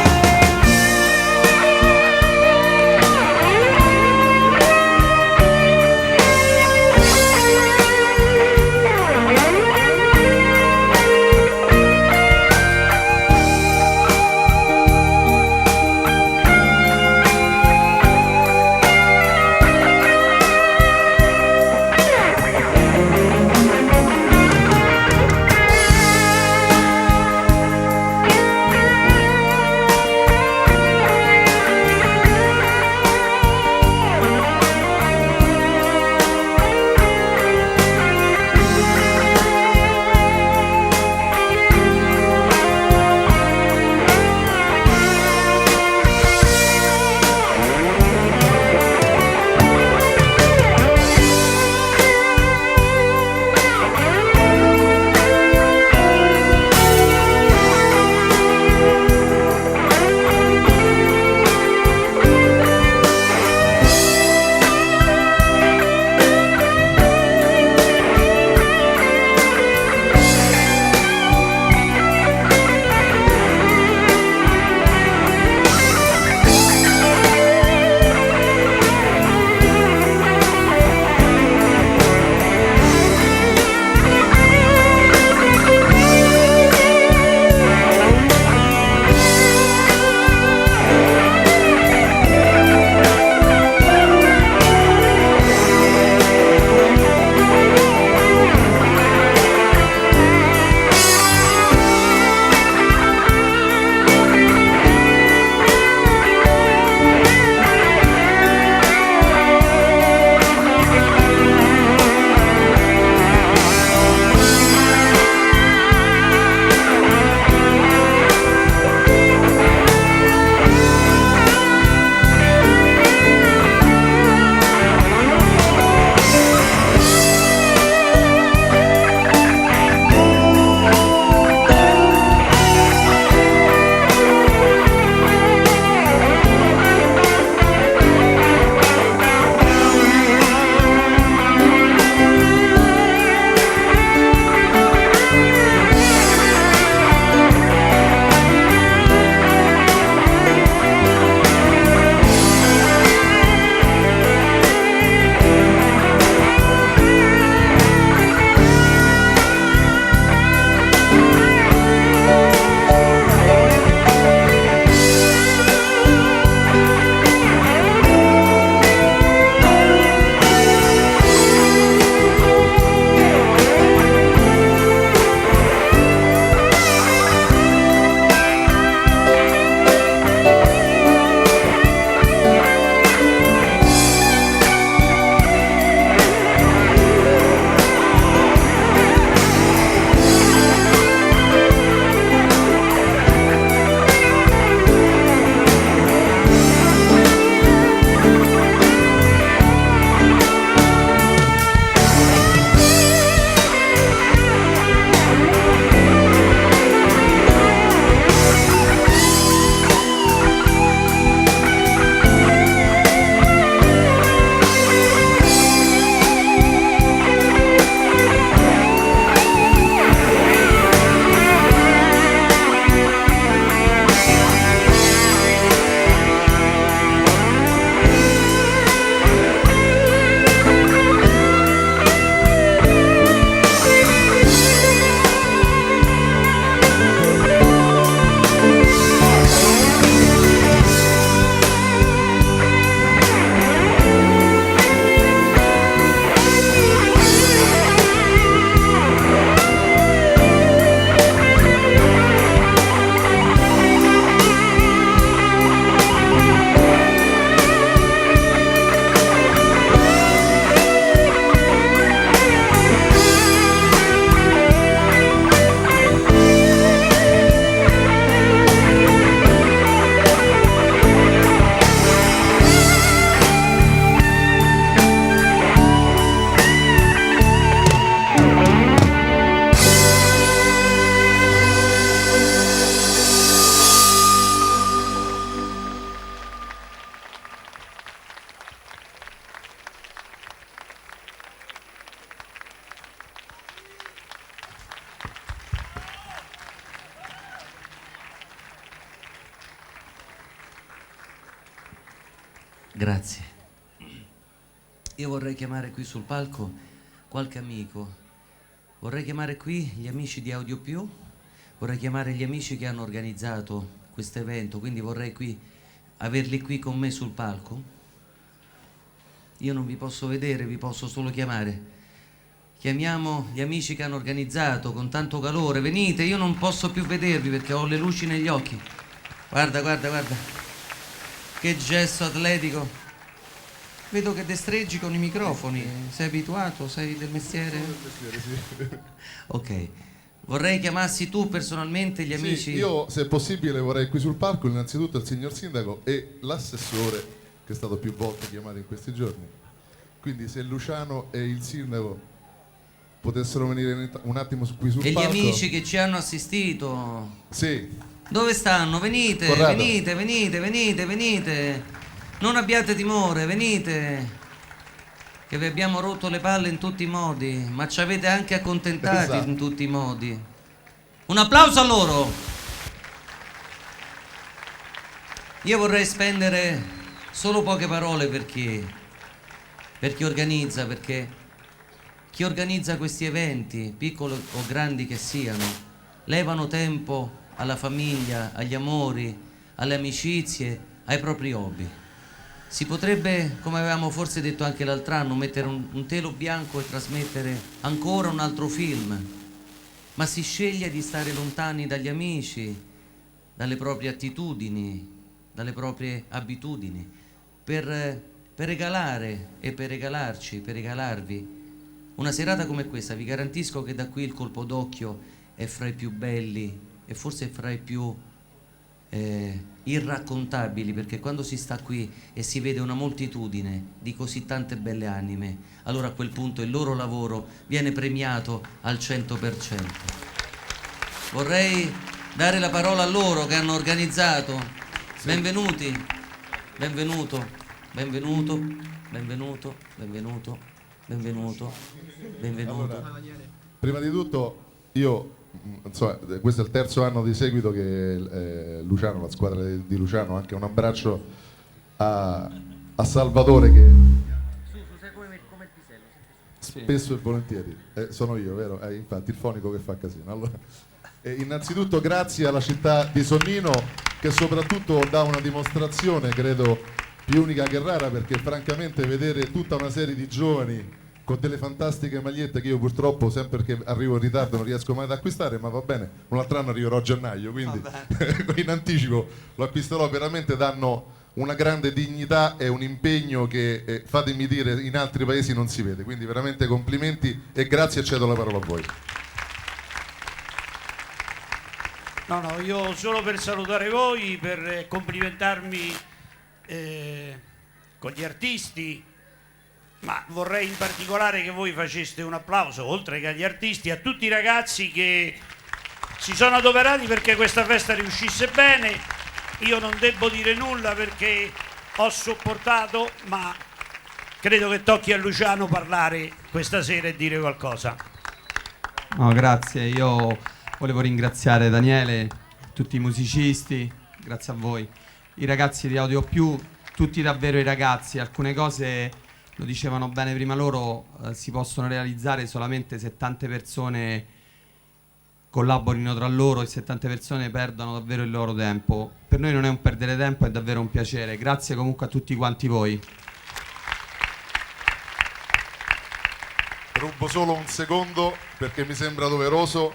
Grazie. Io vorrei chiamare qui sul palco qualche amico. Vorrei chiamare qui gli amici di Audio Più, vorrei chiamare gli amici che hanno organizzato questo evento, quindi vorrei averli qui con me sul palco. Io non vi posso vedere, vi posso solo chiamare. Chiamiamo gli amici che hanno organizzato con tanto calore. Venite, io non posso più vedervi perché ho le luci negli occhi. Guarda, guarda, guarda. Che gesto atletico. Vedo che destreggi con i microfoni. Sei abituato? Sei del mestiere? Sì. Ok. Vorrei chiamassi tu personalmente gli amici. Sì, io se possibile vorrei qui sul palco innanzitutto il signor sindaco e l'assessore che è stato più volte chiamato in questi giorni. Quindi se Luciano e il sindaco potessero venire un attimo qui sul E palco. gli amici che ci hanno assistito. Sì. Dove stanno? Venite, Corrado. venite, venite, venite, venite. Non abbiate timore, venite. Che vi abbiamo rotto le palle in tutti i modi, ma ci avete anche accontentati Esatto. in tutti i modi. Un applauso a loro. Io vorrei spendere solo poche parole per chi organizza, perché chi organizza questi eventi, piccoli o grandi che siano, levano tempo alla famiglia, agli amori, alle amicizie, ai propri hobby. Si potrebbe, come avevamo forse detto anche l'altro anno, mettere un telo bianco e trasmettere ancora un altro film, ma si sceglie di stare lontani dagli amici, dalle proprie attitudini, dalle proprie abitudini, per regalare e per regalarci, per regalarvi una serata come questa. Vi garantisco che da qui il colpo d'occhio è fra i più belli e forse fra i più irraccontabili, perché quando si sta qui e si vede una moltitudine di così tante belle anime, allora a quel punto il loro lavoro viene premiato al 100%. Vorrei dare la parola a loro che hanno organizzato. Benvenuti, benvenuto, benvenuto, benvenuto, benvenuto, benvenuto, benvenuto. Allora, prima di tutto io, insomma, questo è il terzo anno di seguito che Luciano, la squadra di Luciano, anche un abbraccio a Salvatore che spesso e volentieri sono io, vero? Infatti il fonico che fa casino. Allora, innanzitutto grazie alla città di Sonnino che soprattutto dà una dimostrazione, credo, più unica che rara, perché francamente vedere tutta una serie di giovani con delle fantastiche magliette che io purtroppo sempre che arrivo in ritardo non riesco mai ad acquistare, ma va bene, un altro anno arriverò a gennaio, quindi in anticipo lo acquisterò, veramente danno una grande dignità e un impegno che fatemi dire in altri paesi non si vede, quindi veramente complimenti e grazie e cedo la parola a voi. No, io solo per salutare voi, per complimentarmi con gli artisti, ma vorrei in particolare che voi faceste un applauso, oltre che agli artisti, a tutti i ragazzi che si sono adoperati perché questa festa riuscisse bene. Io non devo dire nulla perché ho sopportato, ma credo che tocchi a Luciano parlare questa sera e dire qualcosa. No, grazie. Io volevo ringraziare Daniele, tutti i musicisti, grazie a voi, i ragazzi di Audio Più, tutti davvero i ragazzi. Alcune cose, lo dicevano bene prima loro, si possono realizzare solamente se tante persone collaborino tra loro e se tante persone perdono davvero il loro tempo. Per noi non è un perdere tempo, è davvero un piacere. Grazie comunque a tutti quanti voi. Rubo solo un secondo perché mi sembra doveroso.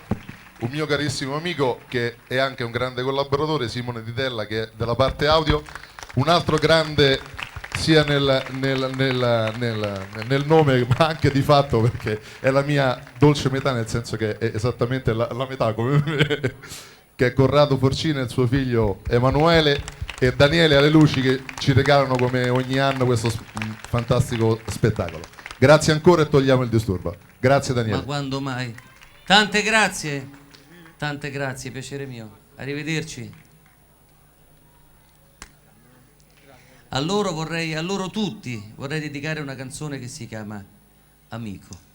Un mio carissimo amico che è anche un grande collaboratore, Simone Di Tella, che è della parte audio, un altro grande sia nel nome ma anche di fatto, perché è la mia dolce metà, nel senso che è esattamente la metà come me, che è Corrado Forcina e il suo figlio Emanuele e Daniele alle luci, che ci regalano come ogni anno questo fantastico spettacolo. Grazie ancora e togliamo il disturbo. Grazie Daniele. Ma quando mai? Tante grazie, piacere mio. Arrivederci. A loro tutti vorrei dedicare una canzone che si chiama Amico.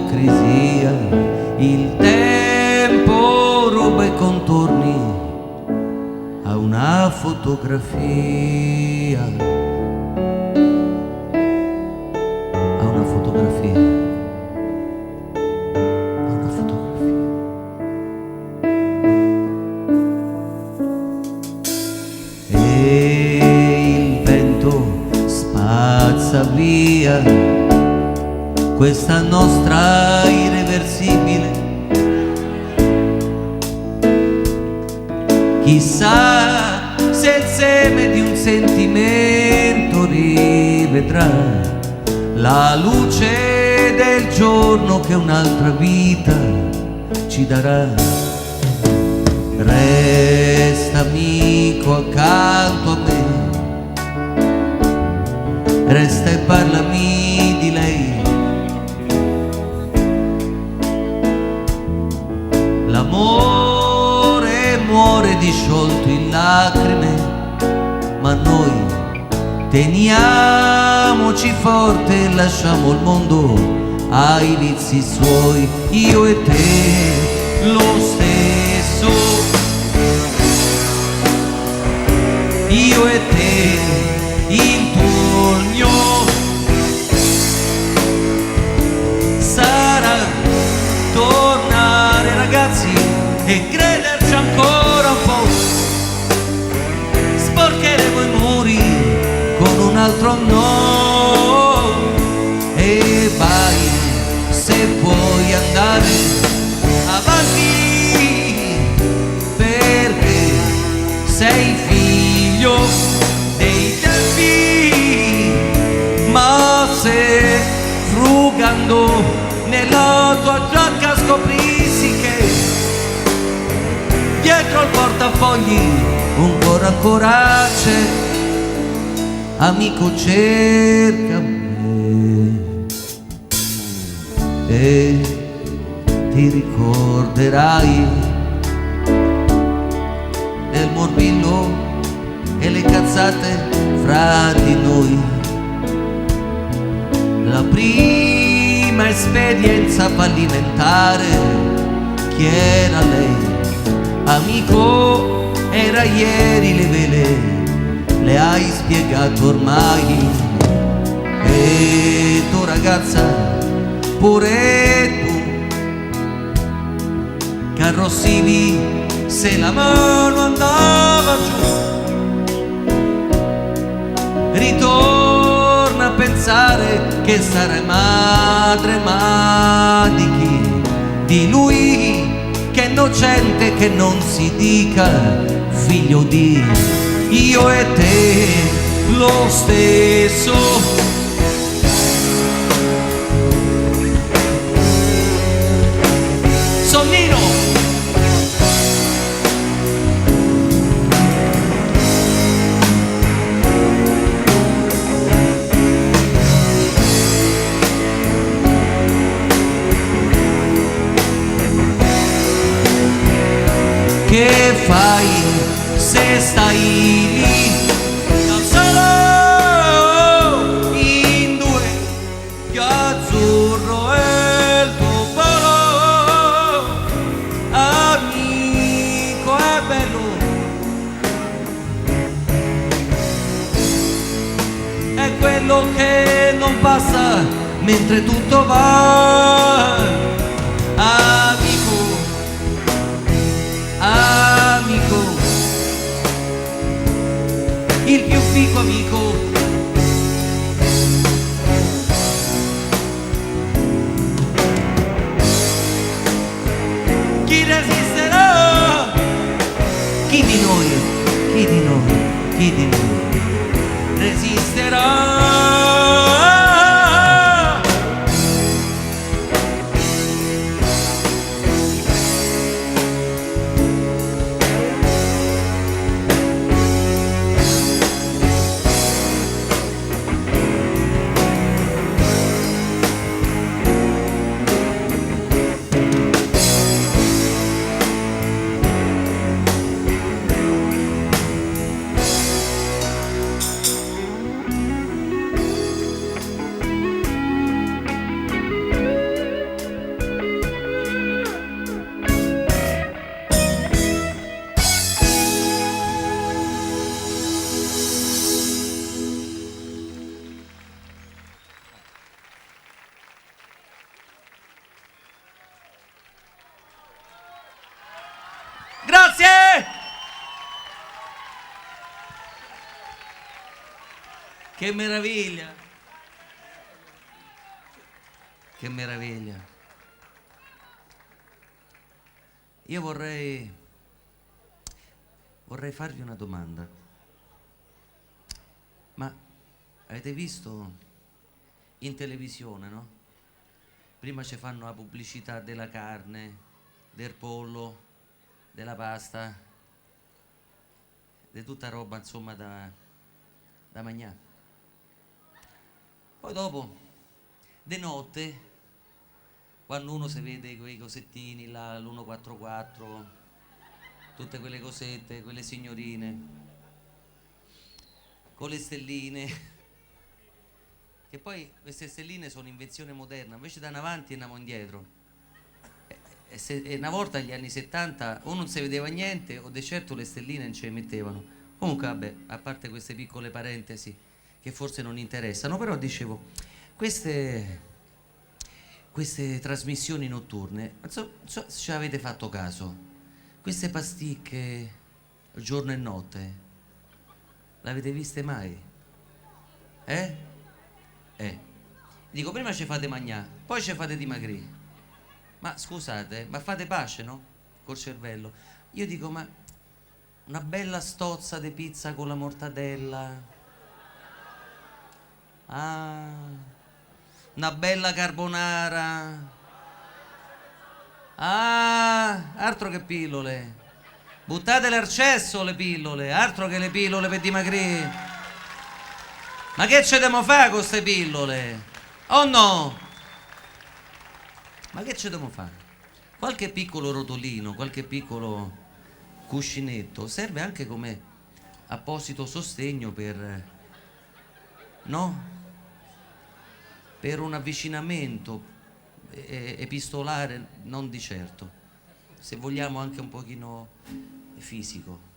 ipocrisia, il tempo ruba i contorni a una fotografia, a una fotografia, a una fotografia. E il vento spazza via questa nostra irreversibile. Chissà se il seme di un sentimento rivedrà la luce del giorno che un'altra vita ci darà. Resta amico accanto a me, resta e parlami di lei. L'amore muore disciolto in lacrime, ma noi teniamoci forte e lasciamo il mondo ai vizi suoi. Io e te lo stesso, io e te il tuo sarà tornare ragazzi e crederci ancora un po'. Sporcheremo i muri con un altro no e vai se puoi andare avanti, perché sei figlio dei tempi, ma se frugando nella tua giacca scoprissi che dietro al portafogli ancora c'è, amico cerca me e ti ricorderai del morbillo e le cazzate fra di noi. La prima esperienza fallimentare, chi era lei? Amico, era ieri, le vele le hai spiegato ormai. E tu ragazza, pure tu, carrossivi se la mano andava giù. Ritorna a pensare che sarai madre, ma di chi? Di lui che è innocente, che non si dica figlio di. Io e te lo stesso, Sonnino. Che fai se stai lì da solo in due, che azzurro è il tuo volo, amico è bello, è quello che non passa mentre tutto va, amico, il più fico amico. Chi resisterà? Chi di noi, chi di noi, chi di noi resisterà? Grazie! Che meraviglia! Che meraviglia! Io vorrei farvi una domanda. Ma avete visto in televisione, no? Prima ci fanno la pubblicità della carne, del pollo, della pasta, di tutta roba insomma da mangiare. Poi dopo, di notte, quando uno si vede quei cosettini là, l'144, tutte quelle cosette, quelle signorine, con le stelline, che poi queste stelline sono invenzione moderna, invece da avanti andiamo indietro. E una volta agli anni 70 o non si vedeva niente o di certo le stelline non ce le mettevano. Comunque vabbè, a parte queste piccole parentesi che forse non interessano, però dicevo, queste trasmissioni notturne, non so se ci avete fatto caso, queste pasticche giorno e notte, l'avete viste mai? Dico, prima ci fate mangiare, poi ci fate dimagrire. Ma scusate, ma fate pace, no? Col cervello. Io dico, ma una bella stozza di pizza con la mortadella. Ah, una bella carbonara. Ah, altro che pillole. Buttatele al cesso le pillole, altro che le pillole per dimagrire. Ma che ce dobbiamo fare con queste pillole? Oh no! Ma che ce dobbiamo fare? Qualche piccolo rotolino, qualche piccolo cuscinetto serve anche come apposito sostegno per, no? Per un avvicinamento epistolare, non di certo. Se vogliamo anche un pochino fisico.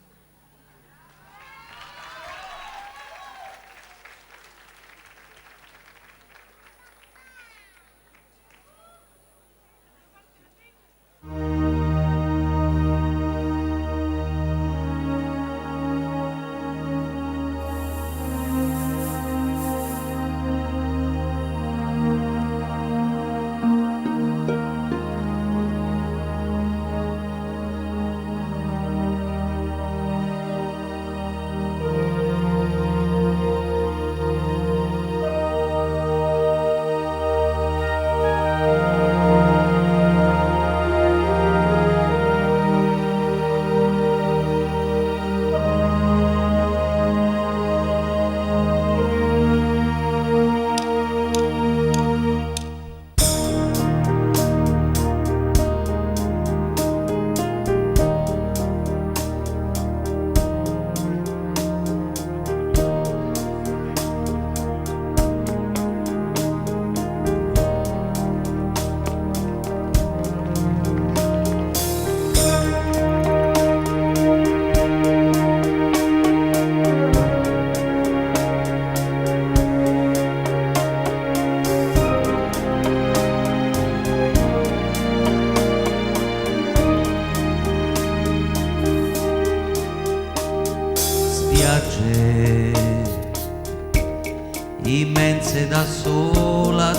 immense da sola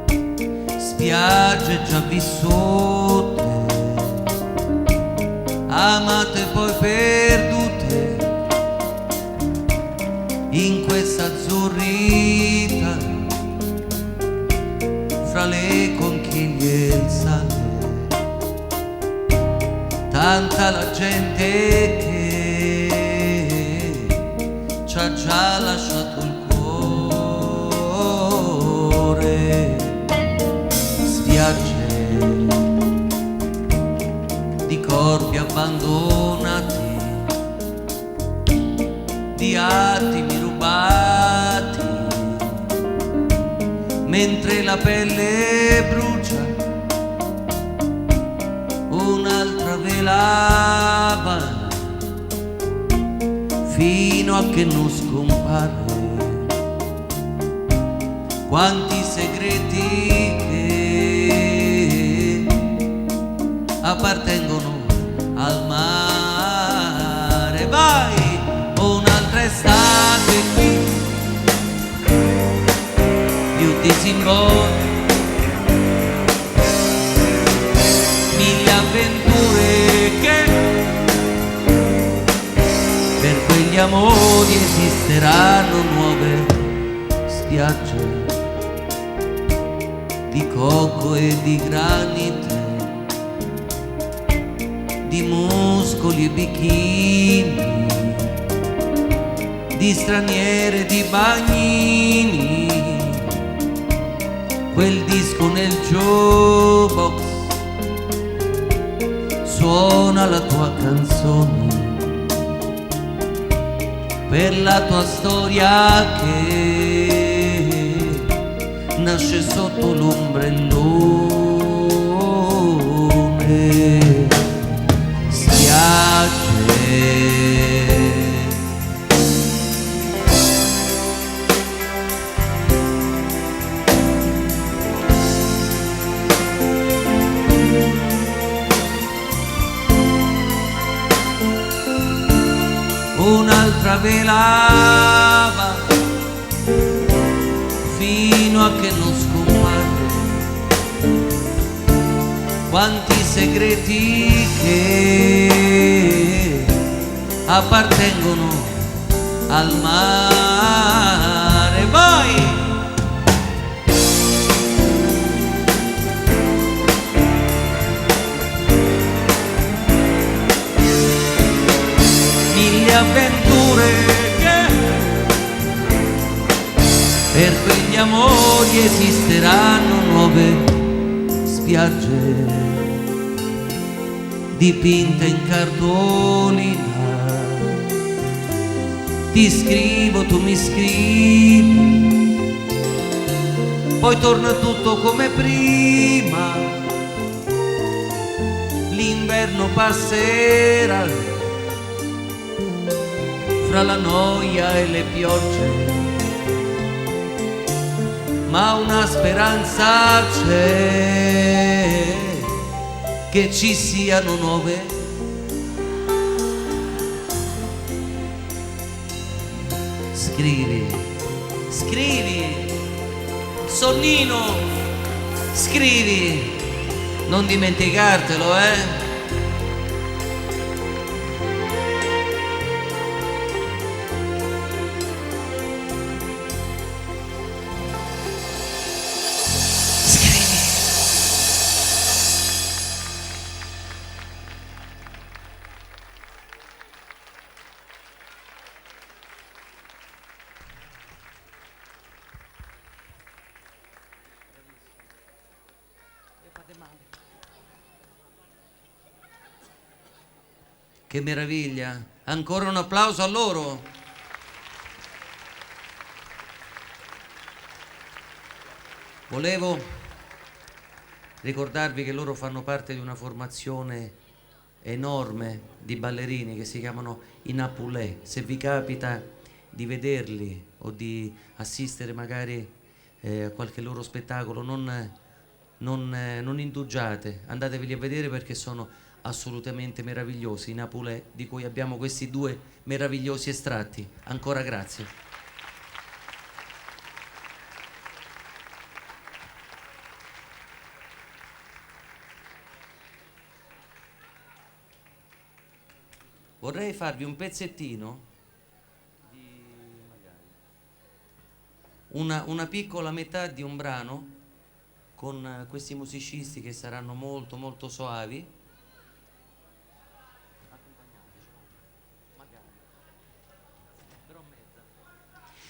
te, spiagge già vissute, amate poi perdute, in questa azzurrita, fra le conchiglie e il sale, tanta la gente che ci ha già lasciato il cuore, spiagge di corpi abbandonati, di attimi rubati, mentre la pelle brucia, un'altra velava, fino a che non scompare. Quanti segreti che appartengono mille avventure che per quegli amori esisteranno nuove spiagge di cocco e di granite, di muscoli e bikini, di straniere e di bagnini, quel disco nel jukebox suona la tua canzone per la tua storia che nasce sotto l'ombrellone. Spiagge un'altra velava fino a che non scompare quanti segreti che appartengono al mare. Vai! Avventure che per quegli amori esisteranno nuove spiagge dipinte in cartolina. Ti scrivo, tu mi scrivi, poi torna tutto come prima. L'inverno passerà fra la noia e le piogge, ma una speranza c'è che ci siano nuove scrivi, scrivi, Sonnino, scrivi, non dimenticartelo, Che meraviglia! Ancora un applauso a loro. Volevo ricordarvi che loro fanno parte di una formazione enorme di ballerini che si chiamano i Napulè. Se vi capita di vederli o di assistere magari a qualche loro spettacolo, non indugiate, andateveli a vedere perché sono assolutamente meravigliosi, i Napulè, di cui abbiamo questi due meravigliosi estratti. Ancora grazie. Vorrei farvi un pezzettino di una piccola metà di un brano con questi musicisti che saranno molto molto soavi.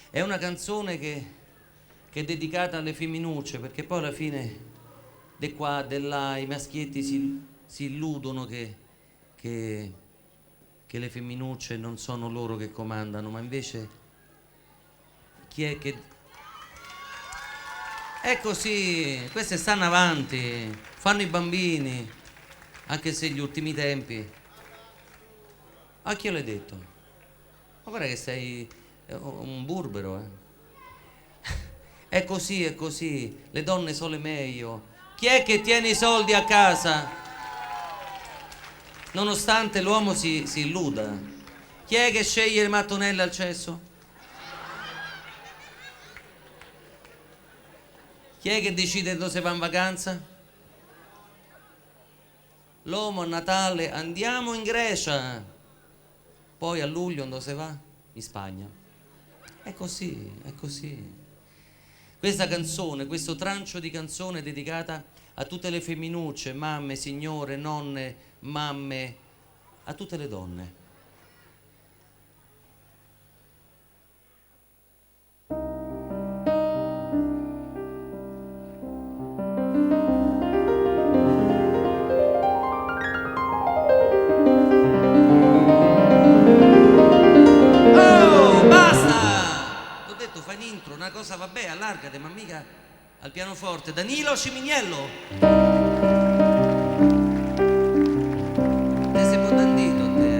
È una canzone che è dedicata alle femminucce, perché poi alla fine di qua, di là, i maschietti si illudono che le femminucce non sono loro che comandano, ma invece chi è che... È così, queste stanno avanti, fanno i bambini, anche se gli ultimi tempi... A chi l'hai detto? Ma guarda che sei... un burbero, È così, le donne sono le meglio. Chi è che tiene i soldi a casa nonostante l'uomo si illuda? Chi è che sceglie le mattonelle al cesso? Chi è che decide dove si va in vacanza? l'uomo a Natale andiamo in Grecia, poi a luglio dove si va? In Spagna. È così, è così. Questa canzone, questo trancio di canzone è dedicata a tutte le femminucce, mamme, signore, nonne, mamme, a tutte le donne. Fai l'intro, una cosa vabbè, allargate, ma mica al pianoforte. Danilo Ciminiello. Te sei potandito, te.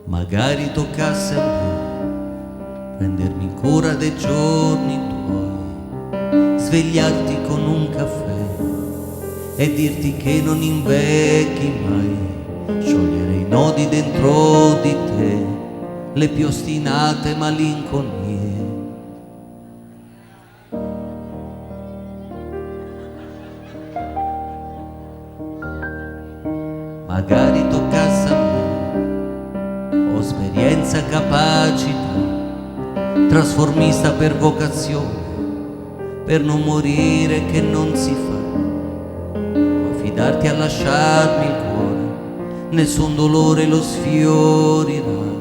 Magari toccasse a me prendermi cura dei giorni tuoi, svegliarti con un caffè e dirti che non invecchi mai, sciogliere i nodi dentro di te, le più ostinate malinconie. Magari toccasse a me esperienza, capacità, trasformista per vocazione, per non morire che non si fa, ma fidarti a lasciarmi il cuore, nessun dolore lo sfiorirà.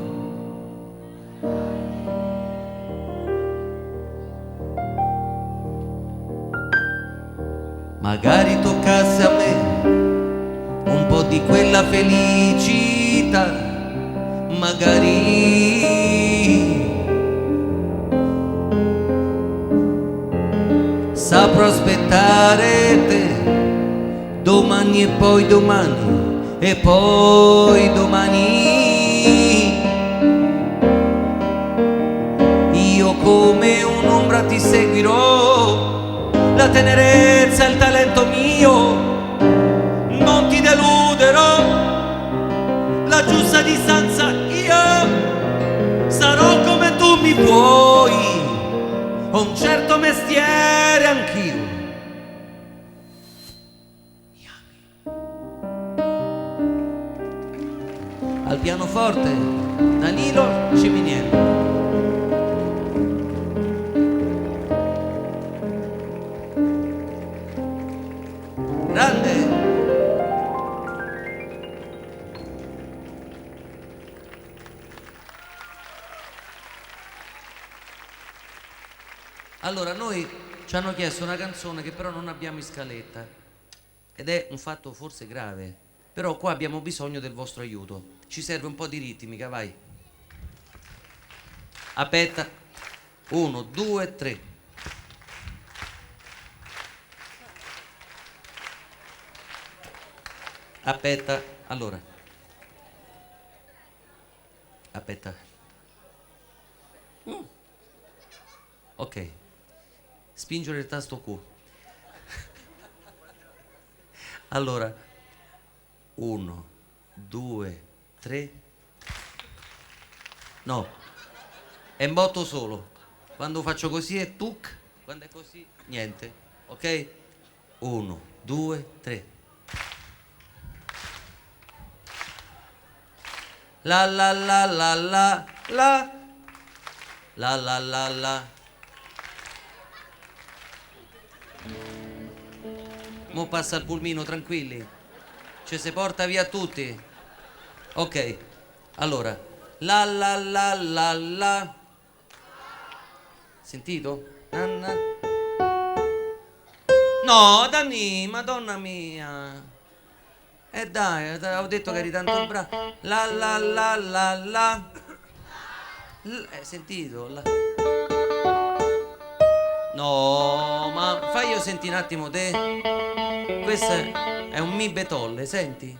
Magari toccasse a me un po' di quella felicità, magari saprò aspettare te domani e poi domani e poi domani. Io come un'ombra ti seguirò, la tenerezza e il talento mio, non ti deluderò, la giusta distanza io sarò come tu mi vuoi, ho un certo mestiere anch'io. Mi ami? Al pianoforte Danilo Ciminiello. Grande. Allora, noi ci hanno chiesto una canzone che però non abbiamo in scaletta ed è un fatto forse grave, però qua abbiamo bisogno del vostro aiuto. Ci serve un po' di ritmica, vai. Aspetta. 1, 2, 3. Aspetta, allora. Aspetta. Ok. Spingere il tasto Q. Allora, 1, 2, 3. No, è un botto solo. Quando faccio così è tuc, quando è così niente. Ok? 1, 2, 3. La la la la la la la la la la. Mo passa il pulmino, tranquilli. Ci si porta via tutti. Ok. Allora. La la la la la. Sentito? No, Danni, madonna mia. Dai, ho detto che eri tanto bravo. La la la la la. Sentito? La. No, ma fai io senti un attimo te. Questo è un mi betolle, senti?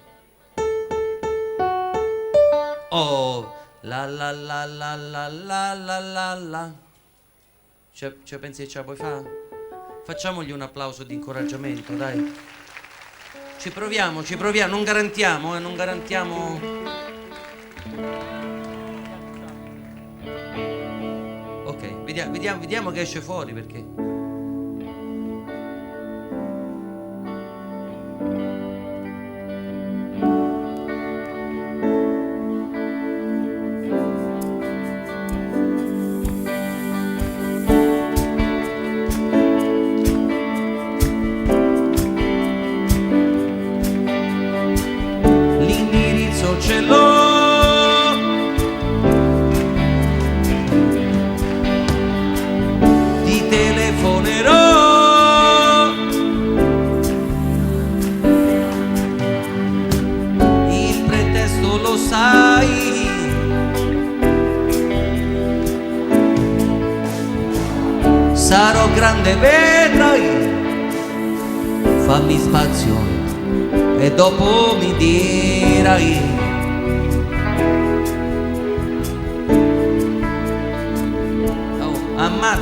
Oh, la la la la la la la la la. Cioè pensi che ce la puoi fare? Facciamogli un applauso di incoraggiamento, dai. Ci proviamo, non garantiamo, non garantiamo. Ok, vediamo che esce fuori perché. L'indirizzo ce l'ho, ti telefonerò, il pretesto lo sai, sarò grande, vedrai, fammi spazio e dopo mi dirai.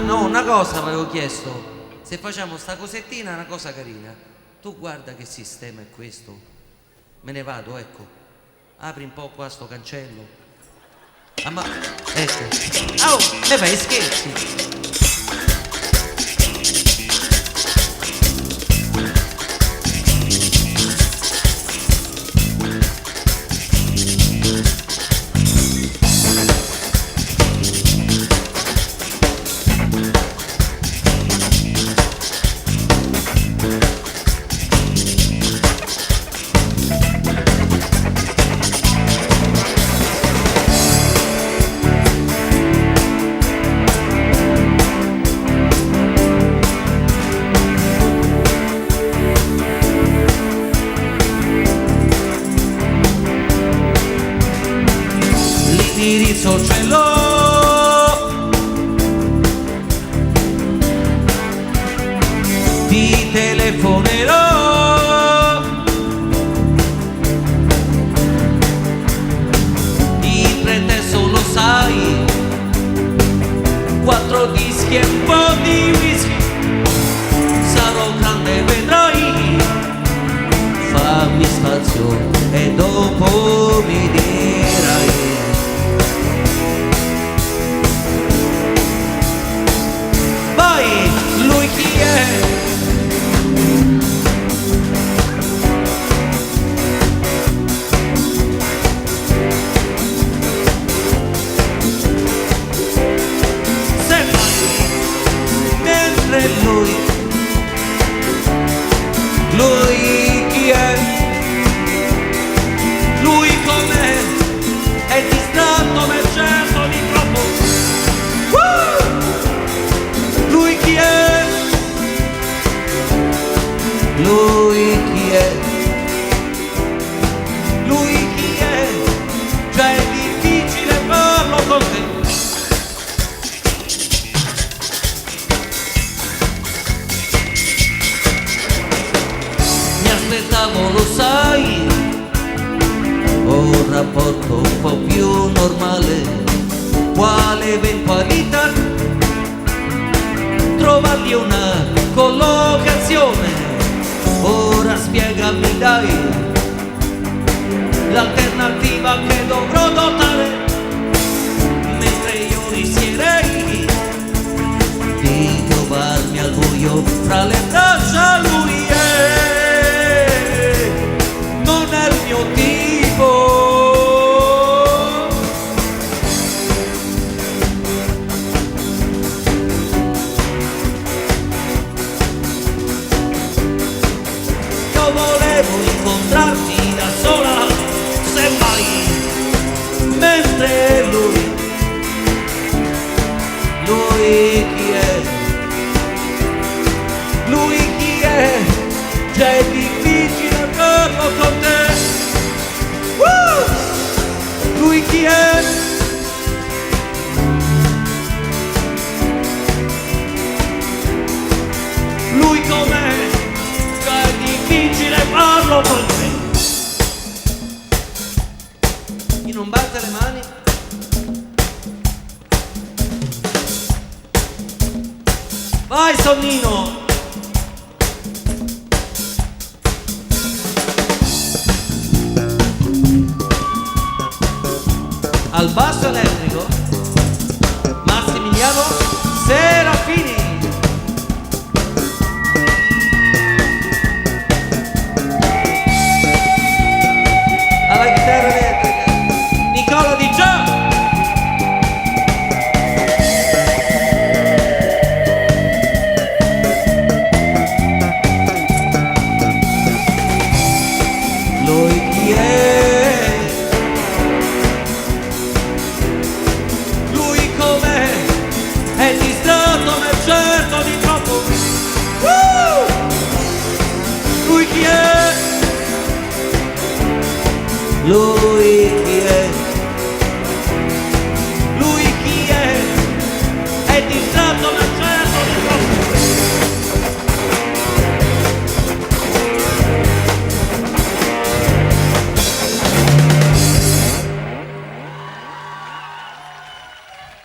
No, una cosa avevo chiesto, se facciamo sta cosettina è una cosa carina, tu guarda che sistema è questo, me ne vado, ecco, apri un po' qua sto cancello, ma ecco, e fai scherzi. L'indirizzo ce l'ho, ti telefonerò, il pretesto lo sai, 4 dischi e un po' di whisky, sarò grande, vedrai, fammi spazio e dopo mi dirai. Lui chi è? Sembra mentre lui chi è? Lui com'è? È distratto, ma è certo di troppo. Lui chi è? Lui chi è? Lui chi è? Già è difficile farlo con te. Mi aspettavo, lo sai, un rapporto un po' più normale, quale eventualità trovargli una collocazione. Ora spiegami dai, l'alternativa che dovrò adottare, mentre io rischierei di trovarmi al buio fra le braccia. Lui non è il mio tipo. Volevo incontrarti da sola, semmai, mentre lui chi è? Lui chi è? Già è difficile farlo con te. Lui chi è? Lui com'è? Già è difficile farlo con te. Chi non batte le mani? Vai Sonnino! certo di troppo. Lui chi è? Lui chi è? Lui chi è? È distratto ma certo di troppo.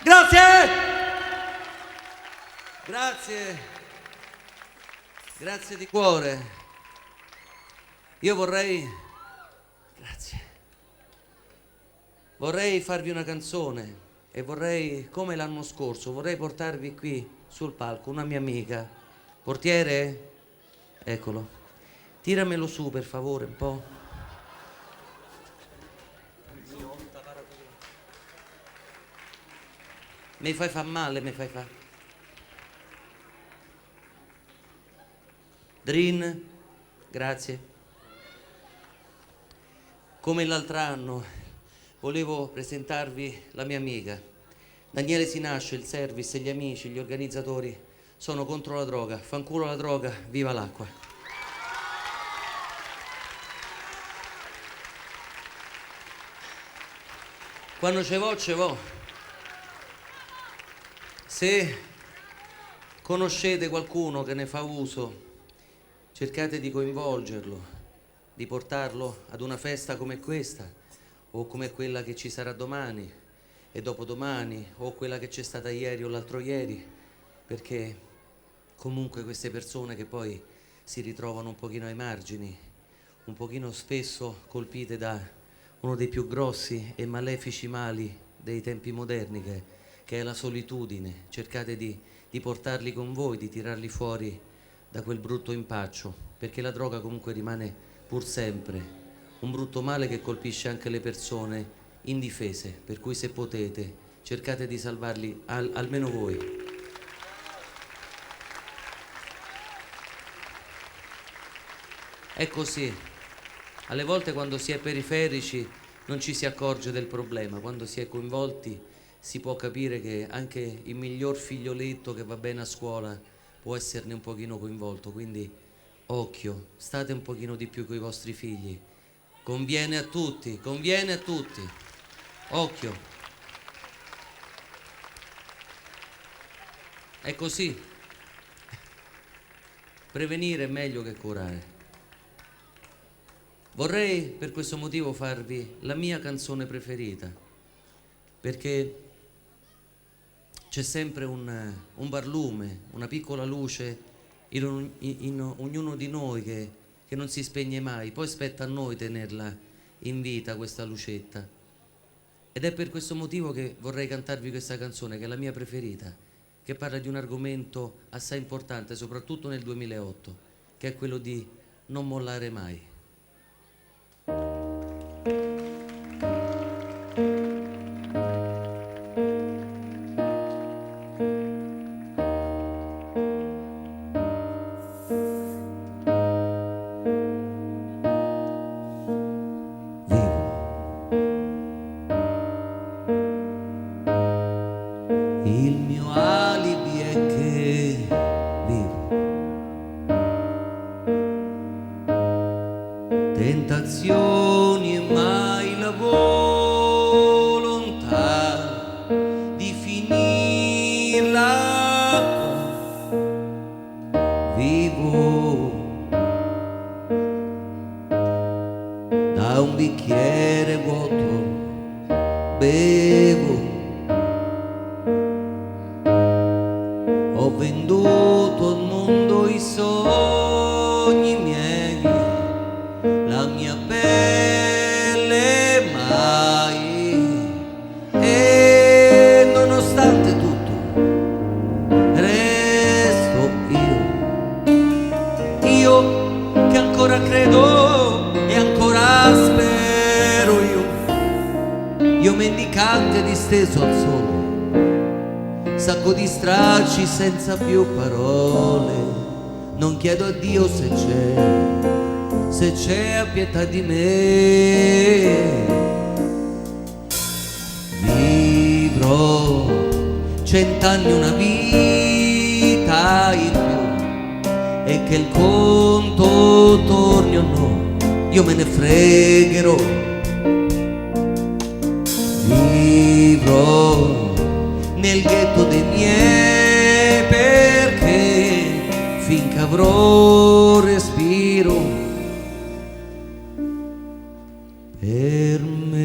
Grazie! Grazie! Grazie di cuore. Io vorrei... Grazie. Vorrei farvi una canzone e vorrei, come l'anno scorso, vorrei portarvi qui sul palco una mia amica. Portiere? Eccolo. Tiramelo su per favore un po'. Mi fai fa male, mi fai fa. Drin, grazie. Come l'altro anno volevo presentarvi la mia amica. Daniele Sinasce, il service, gli amici, gli organizzatori sono contro la droga. Fanculo la droga, viva l'acqua. Quando ce vo'. Se conoscete qualcuno che ne fa uso, cercate di coinvolgerlo, di portarlo ad una festa come questa, o come quella che ci sarà domani e dopodomani, o quella che c'è stata ieri o l'altro ieri, perché comunque queste persone che poi si ritrovano un pochino ai margini, un pochino spesso colpite da uno dei più grossi e malefici mali dei tempi moderni, che è la solitudine. Cercate di portarli con voi, di tirarli fuori da quel brutto impaccio, perché la droga comunque rimane pur sempre un brutto male che colpisce anche le persone indifese, per cui se potete cercate di salvarli almeno voi. È così. Alle volte quando si è periferici non ci si accorge del problema, quando si è coinvolti si può capire che anche il miglior figlioletto che va bene a scuola può esserne un pochino coinvolto, quindi occhio, state un pochino di più con i vostri figli, conviene a tutti, occhio. È così, prevenire è meglio che curare. Vorrei per questo motivo farvi la mia canzone preferita, perché c'è sempre un barlume, una piccola luce in ognuno di noi che non si spegne mai, poi spetta a noi tenerla in vita questa lucetta. Ed è per questo motivo che vorrei cantarvi questa canzone, che è la mia preferita, che parla di un argomento assai importante, soprattutto nel 2008, che è quello di non mollare mai. Il mio alibi è che vivo. Tentazioni e mai la volontà di finirla qua. Vivo da un bicchiere vuoto, bevo. Ho venduto al mondo i sogni miei, la mia pelle mai, e nonostante tutto resto io che ancora credo e ancora spero, io mendicante disteso al sole, sacco di stracci senza più parole, non chiedo a Dio se c'è a pietà di me. Vivrò 100 anni una vita che il conto torni o no, io me ne fregherò. Vivrò nel ghetto dei miei, perché finché avrò respiro per me.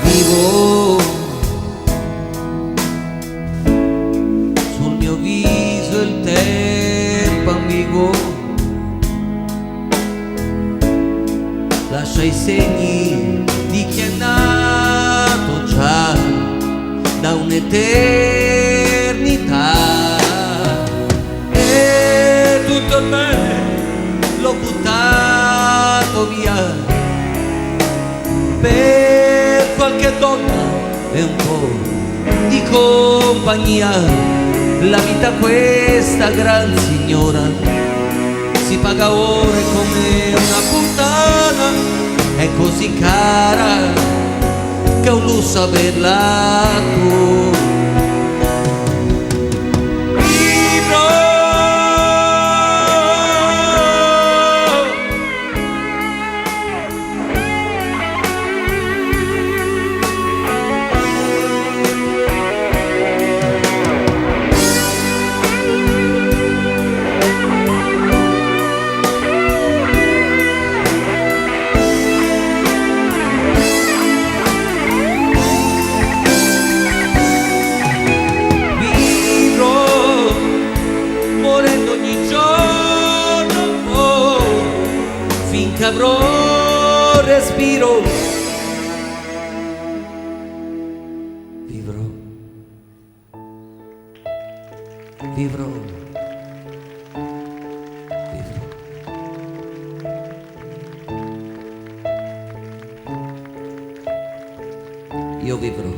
Vivo sul mio viso il tempo ambiguo, lascia i segni di chi è nato già da un'eternità, e tutto il bene l'ho buttato via per qualche donna e un po' di compagnia. La vita questa gran signora si paga ore come una puttana, è così cara che è un lusso averla tu. Finché avrò respiro, vivrò, vivrò, vivrò. Io vivrò,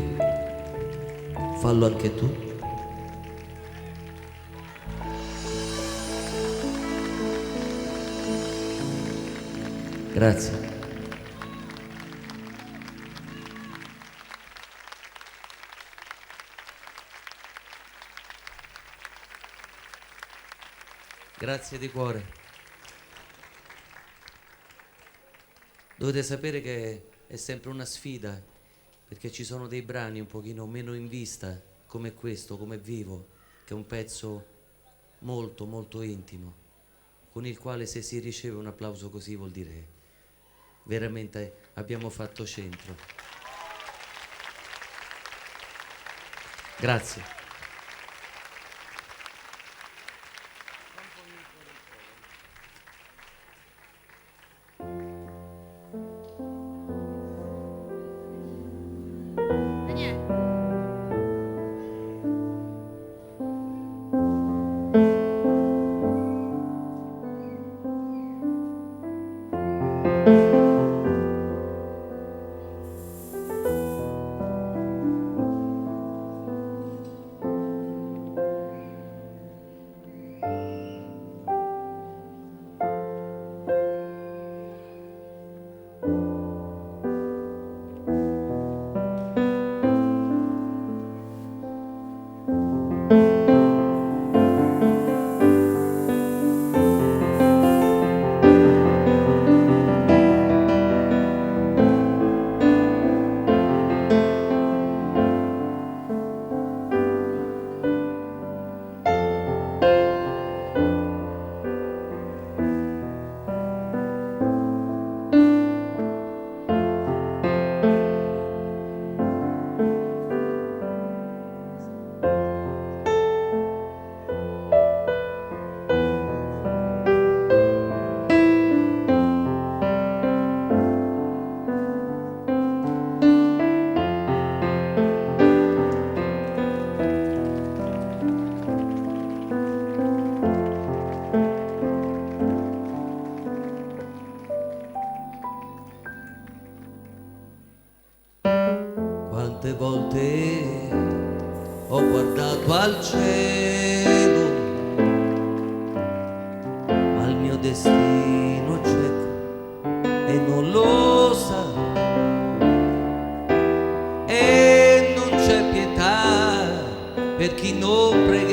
fallo anche tu. Grazie. Grazie di cuore. Dovete sapere che è sempre una sfida, perché ci sono dei brani un pochino meno in vista, come questo, come Vivo, che è un pezzo molto molto intimo, con il quale se si riceve un applauso così vuol dire veramente abbiamo fatto centro. Grazie.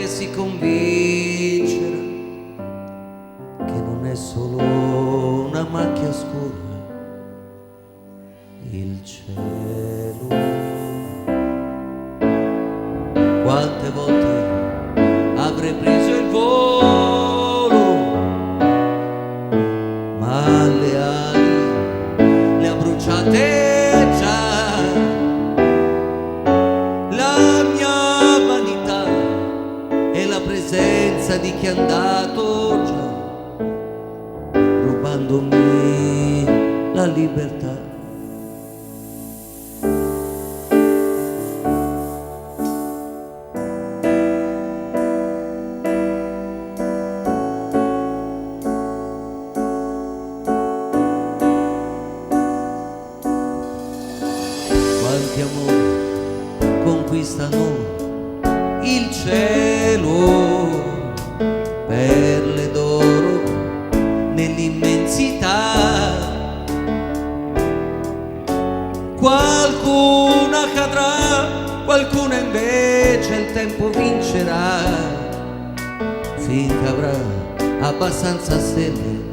che si convincerà che non è solo una macchia scura il cielo. Quante volte avrei preso il volo, ma le ali le ha bruciate già. La mia vanità è la presenza di chi è andato già, rubandomi la libertà. Quanti amori conquistano il cielo, perle d'oro nell'immensità. Qualcuna cadrà, qualcuna invece il tempo vincerà, finché avrà abbastanza stelle.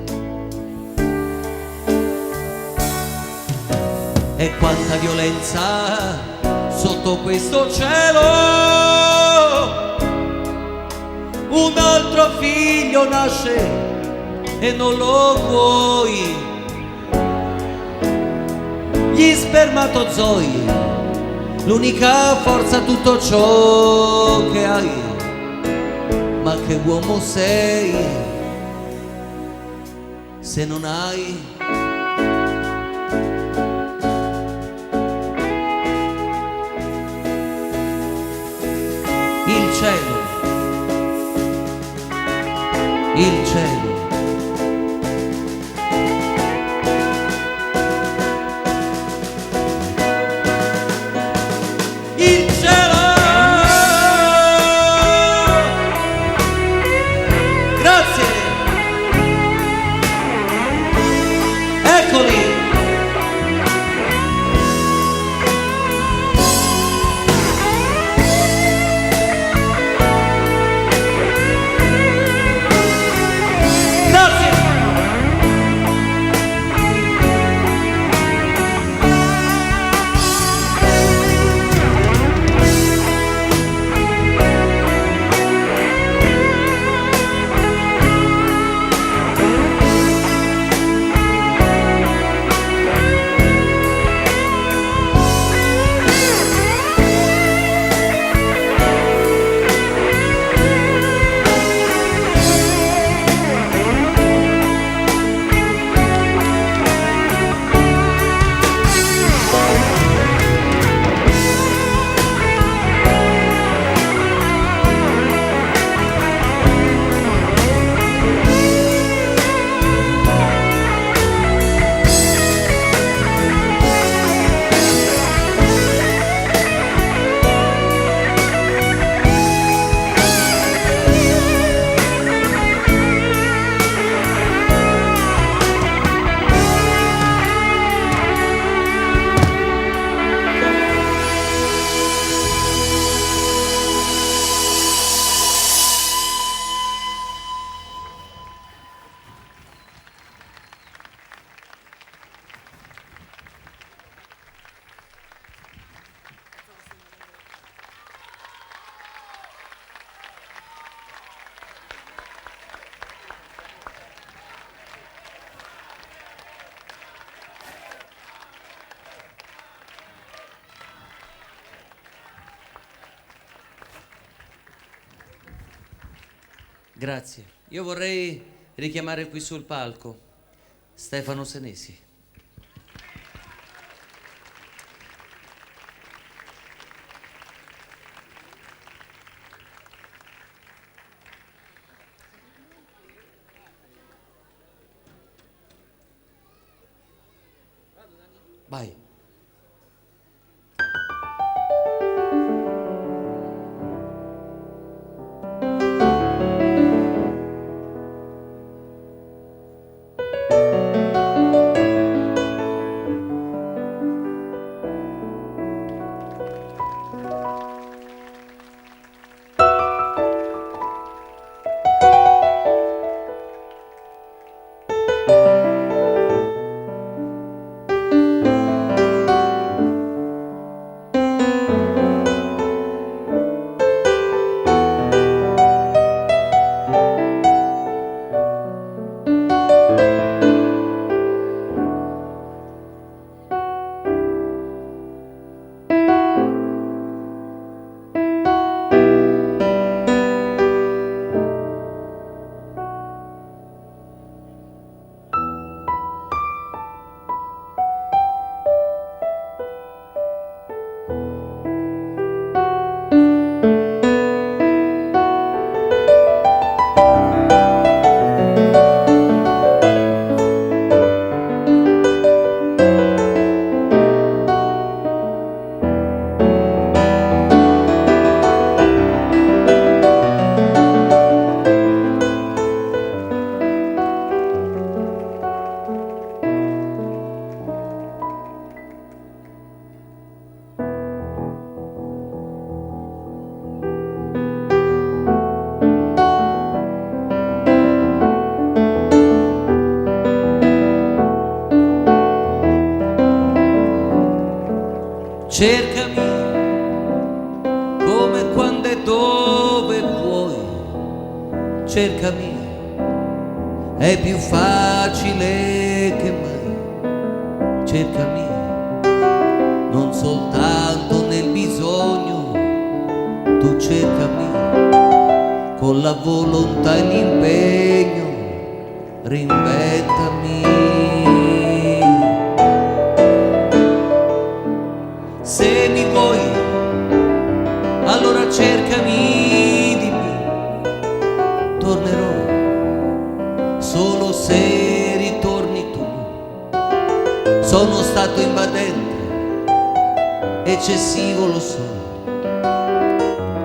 E quanta violenza sotto questo cielo. Un altro figlio nasce e non lo vuoi. Gli spermatozoi, l'unica forza, tutto ciò che hai. Ma che uomo sei se non hai il cielo, il cielo. Il cielo. Grazie. Eccoli. Grazie. Io vorrei richiamare qui sul palco Stefano Senesi. Vai. cercami, è più facile che mai. Cercami, non soltanto nel bisogno, tu cercami, con la volontà e l'impegno, reinventami. Se mi vuoi, allora cercami di più, tornerò solo se ritorni tu. Sono stato invadente, eccessivo lo so,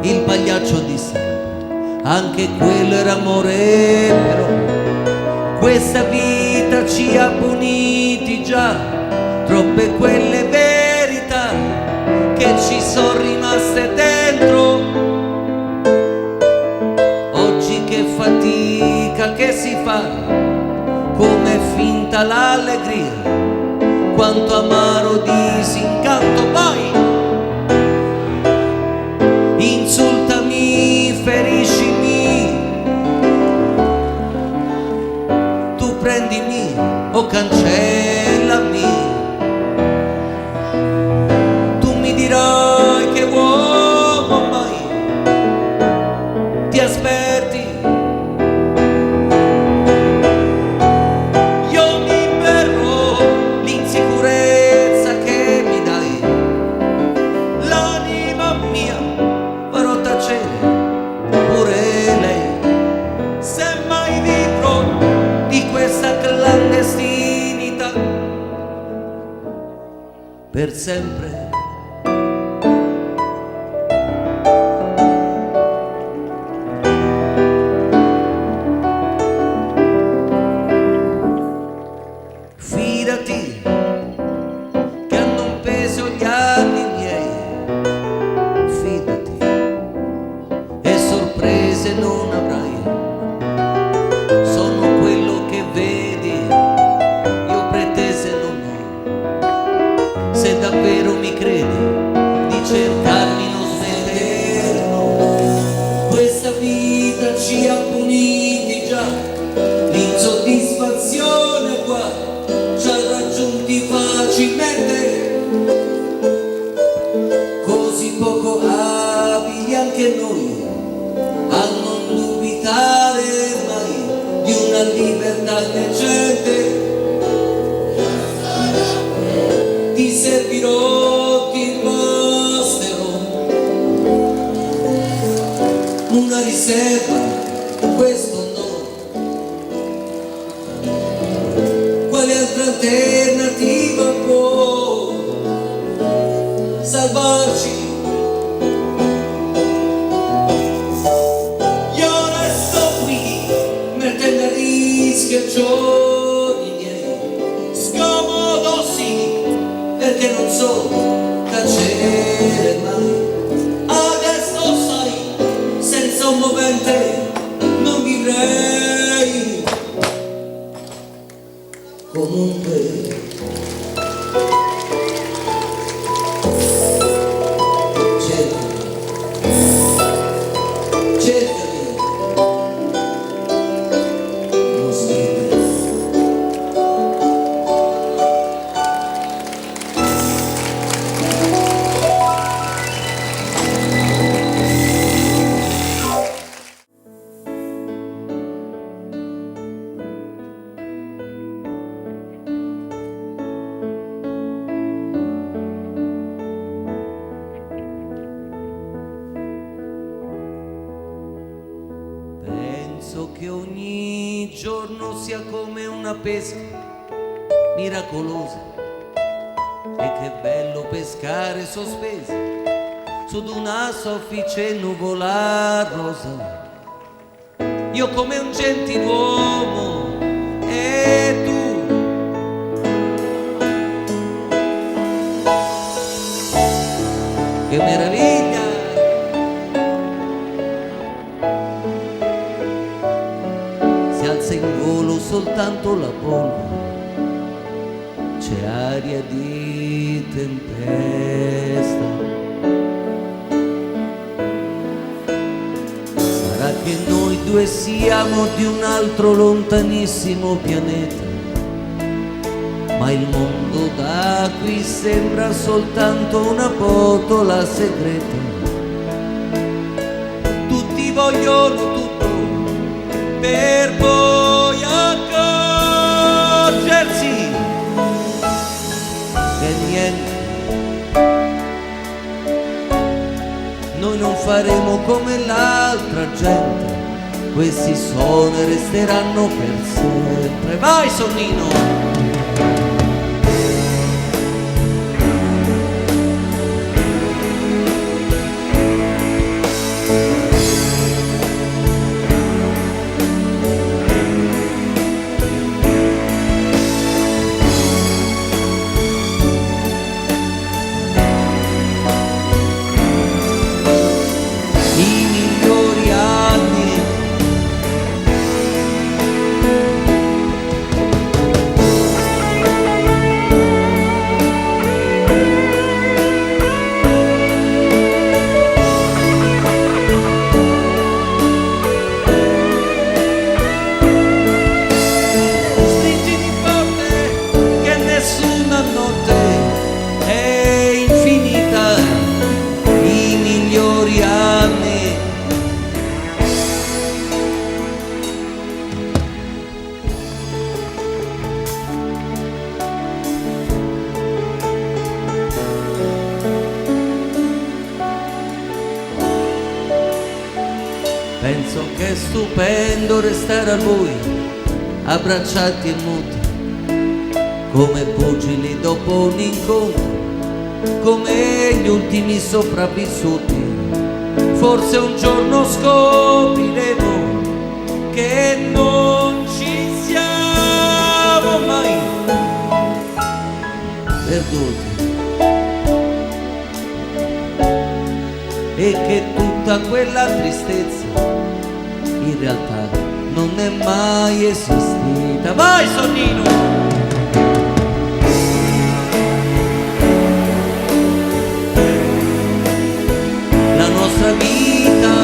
il pagliaccio di sempre, anche quello era amore, però questa vita ci ha puniti già, troppe quelle verità che ci sono rimaste dentro. Oggi che fatica che si fa, come finta l'allegria, quanto amaro disincanto. Poi insultami, feriscimi, tu prendimi o cancellami. Tu mi dirai che uomo mai ti aspetti. Io mi berrò l'insicurezza che mi dai, l'anima mia farò tacere pure lei. Se mai vivrò di questa clandestinità per sempre. Fidati che hanno un peso gli anni miei, fidati e sorprese non avrai. Sono quello che vedi, io pretese non ho. Se davvero mi credi, di cercarmi non smetterò. Questa vita ci ha puniti già, l'insoddisfazione qua ci ha raggiunti facilmente, così poco abili anche noi a non dubitare mai di una libertà decente. Ti servirò, ti basterò una riserva, questo no. Quale altra alternativa può salvarci? Io resto qui, mettendo a rischio i giorni miei. Scomodo sì, perché non so tacere mai. Adesso sai, senza un movente non vivrei. Comunque cercami, non smettere. Penso che ogni giorno sia come una pesca miracolosa, e che bello pescare sospesi su d'una soffice nuvola rosa. Io come un gentiluomo e tu che meraviglia. Si alza in volo soltanto la polvere, c'è aria di tempesta. Sarà che che noi due siamo di un altro lontanissimo pianeta, ma il mondo da qui sembra soltanto una botola segreta. Tutti vogliono tutto per poi accorgersi che niente. Noi non faremo come l'altra gente, questi sono e resteranno per sempre. Vai Sonnino! Penso che è stupendo restare a lui, abbracciati e muti, come pugili dopo un incontro, come gli ultimi sopravvissuti. Forse un giorno scopriremo che non ci siamo mai perduti e che tutta quella tristezza in realtà non è mai esistita. Vai Sonnino! La nostra vita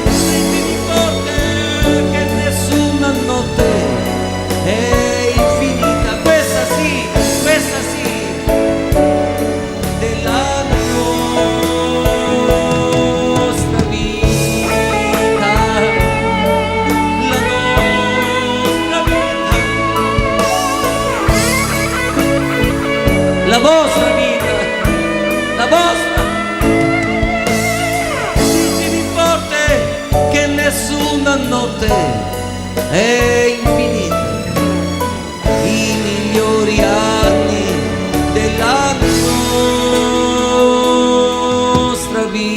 sentimi forte che nessuna notte è infinita. Questa sì della nostra vita, la nostra vita, la vostra vita, la vostra. Sentimi forte che nessuna notte è infinita. I migliori anni della nostra vita.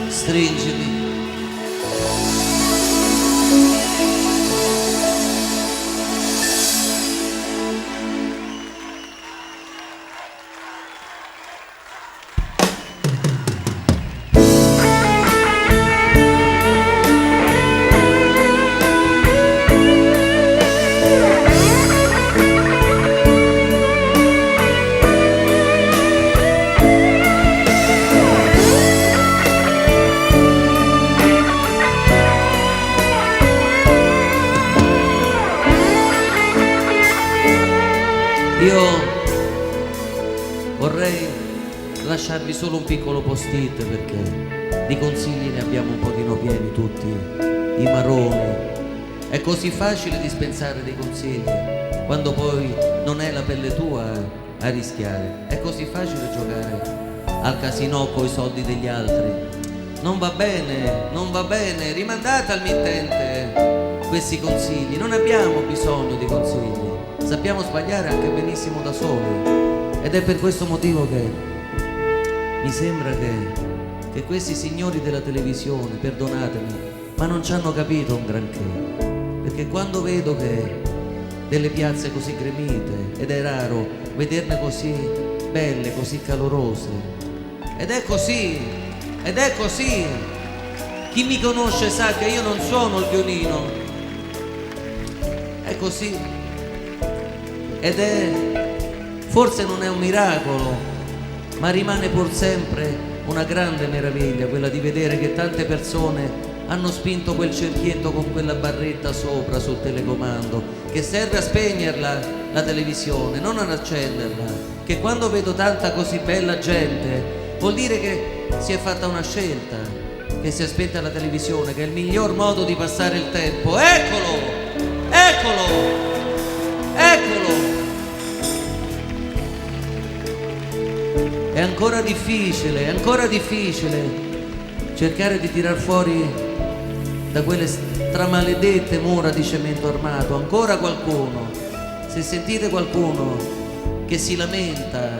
Stringimi. Io vorrei lasciarvi solo un piccolo post-it, perché di consigli ne abbiamo un pochino pieni tutti i marroni. È così facile dispensare dei consigli quando poi non è la pelle tua a rischiare. È così facile giocare al casinò coi soldi degli altri. Non va bene, rimandate al mittente questi consigli. Non abbiamo bisogno di consigli. Sappiamo sbagliare anche benissimo da soli, ed è per questo motivo che mi sembra che questi signori della televisione, perdonatemi, ma non ci hanno capito un granché, perché quando vedo che delle piazze così gremite, ed è raro vederne così belle, così calorose, ed è così, chi mi conosce sa che io non suono il violino. È così. Ed è, forse non è un miracolo, ma rimane pur sempre una grande meraviglia quella di vedere che tante persone hanno spinto quel cerchietto con quella barretta sopra sul telecomando, che serve a spegnerla la televisione, non ad accenderla. Che quando vedo tanta così bella gente vuol dire che si è fatta una scelta, che si è spenta la televisione, che è il miglior modo di passare il tempo. Eccolo! Eccolo! Eccolo! È ancora difficile cercare di tirar fuori da quelle stramaledette mura di cemento armato ancora qualcuno. Se sentite qualcuno che si lamenta,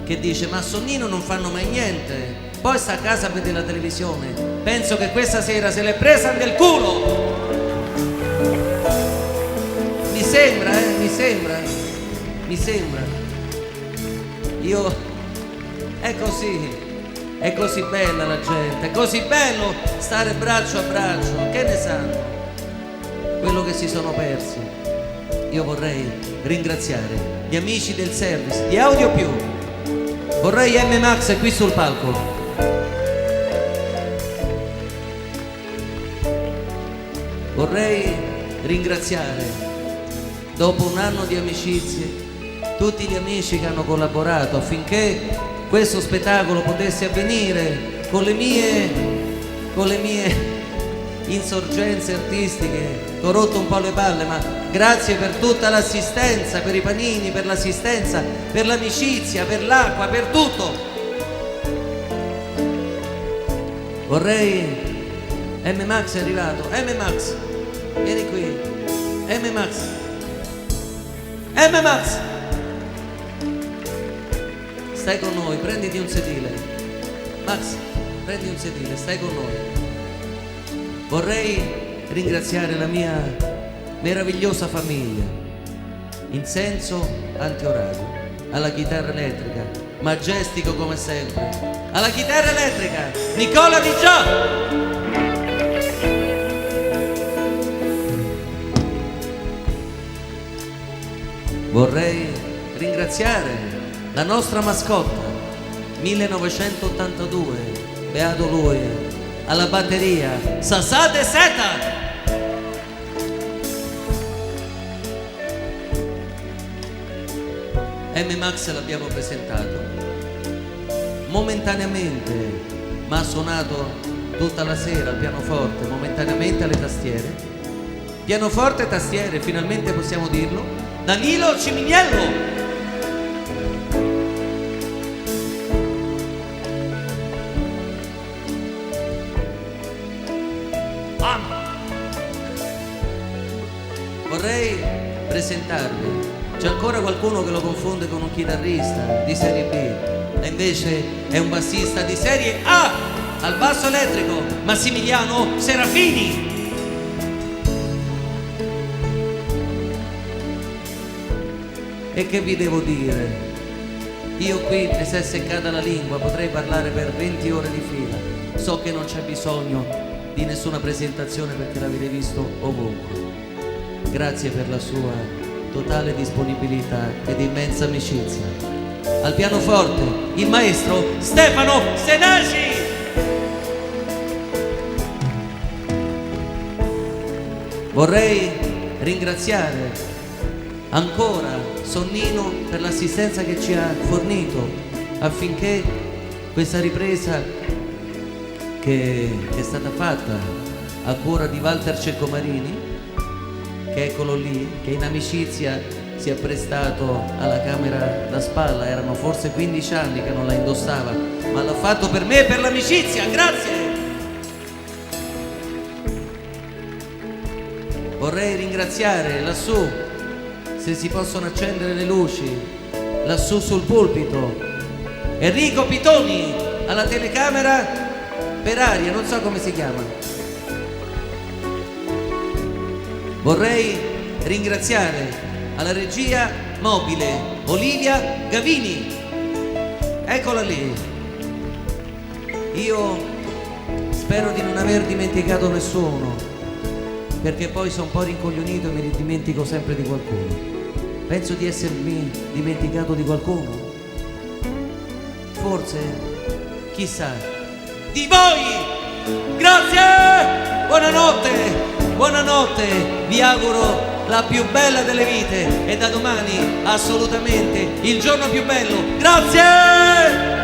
che dice ma a Sonnino non fanno mai niente, poi sta a casa a vedere la televisione, penso che questa sera se l'è presa nel culo. Mi sembra. Io... È così bella la gente, è così bello stare braccio a braccio. Che ne sanno quello che si sono persi? Io vorrei ringraziare gli amici del service di Audio Più. Vorrei M. Max qui sul palco. Vorrei ringraziare, dopo un anno di amicizie, tutti gli amici che hanno collaborato affinché questo spettacolo potesse avvenire con le mie insorgenze artistiche. Ho rotto un po' le palle, ma grazie per tutta l'assistenza, per i panini, per l'assistenza, per l'amicizia, per l'acqua, per tutto. Vorrei... M. Max è arrivato. M. Max, vieni qui. M. Max. M. Max, stai con noi, prenditi un sedile. Max, prendi un sedile, stai con noi. Vorrei ringraziare la mia meravigliosa famiglia, in senso antiorario, alla chitarra elettrica, maggestico come sempre, alla chitarra elettrica, Nicola Di Gio. Vorrei ringraziare la nostra mascotta, 1982, beato lui, alla batteria, Sasà De Seta. M. Max l'abbiamo presentato momentaneamente, ma ha suonato tutta la sera al pianoforte, momentaneamente alle tastiere. Pianoforte e tastiere, finalmente possiamo dirlo, Danilo Ciminiello. Vorrei presentarvi, c'è ancora qualcuno che lo confonde con un chitarrista di serie B, e invece è un bassista di serie A, al basso elettrico, Massimiliano Serafini. E che vi devo dire? Io qui mi si è seccata la lingua, potrei parlare per 20 ore di fila. So che non c'è bisogno di nessuna presentazione perché l'avete visto ovunque. Grazie per la sua totale disponibilità ed immensa amicizia. Al pianoforte il maestro Stefano Senasi. Vorrei ringraziare ancora Sonnino per l'assistenza che ci ha fornito affinché questa ripresa che è stata fatta a cura di Walter Ceccomarini, che eccolo lì, che in amicizia si è prestato alla camera da spalla. Erano forse 15 anni che non la indossava, ma l'ha fatto per me e per l'amicizia. Grazie. Vorrei ringraziare lassù, se si possono accendere le luci, lassù sul pulpito, Enrico Pitoni alla telecamera per aria, non so come si chiama. Vorrei ringraziare alla regia mobile Olivia Gavini, eccola lì. Io Spero di non aver dimenticato nessuno, perché poi sono un po' rincoglionito e mi dimentico sempre di qualcuno. Penso di essermi dimenticato di qualcuno. Forse, chissà, di voi! Grazie! Buonanotte! Buonanotte! Vi auguro la più bella delle vite e da domani assolutamente il giorno più bello. Grazie!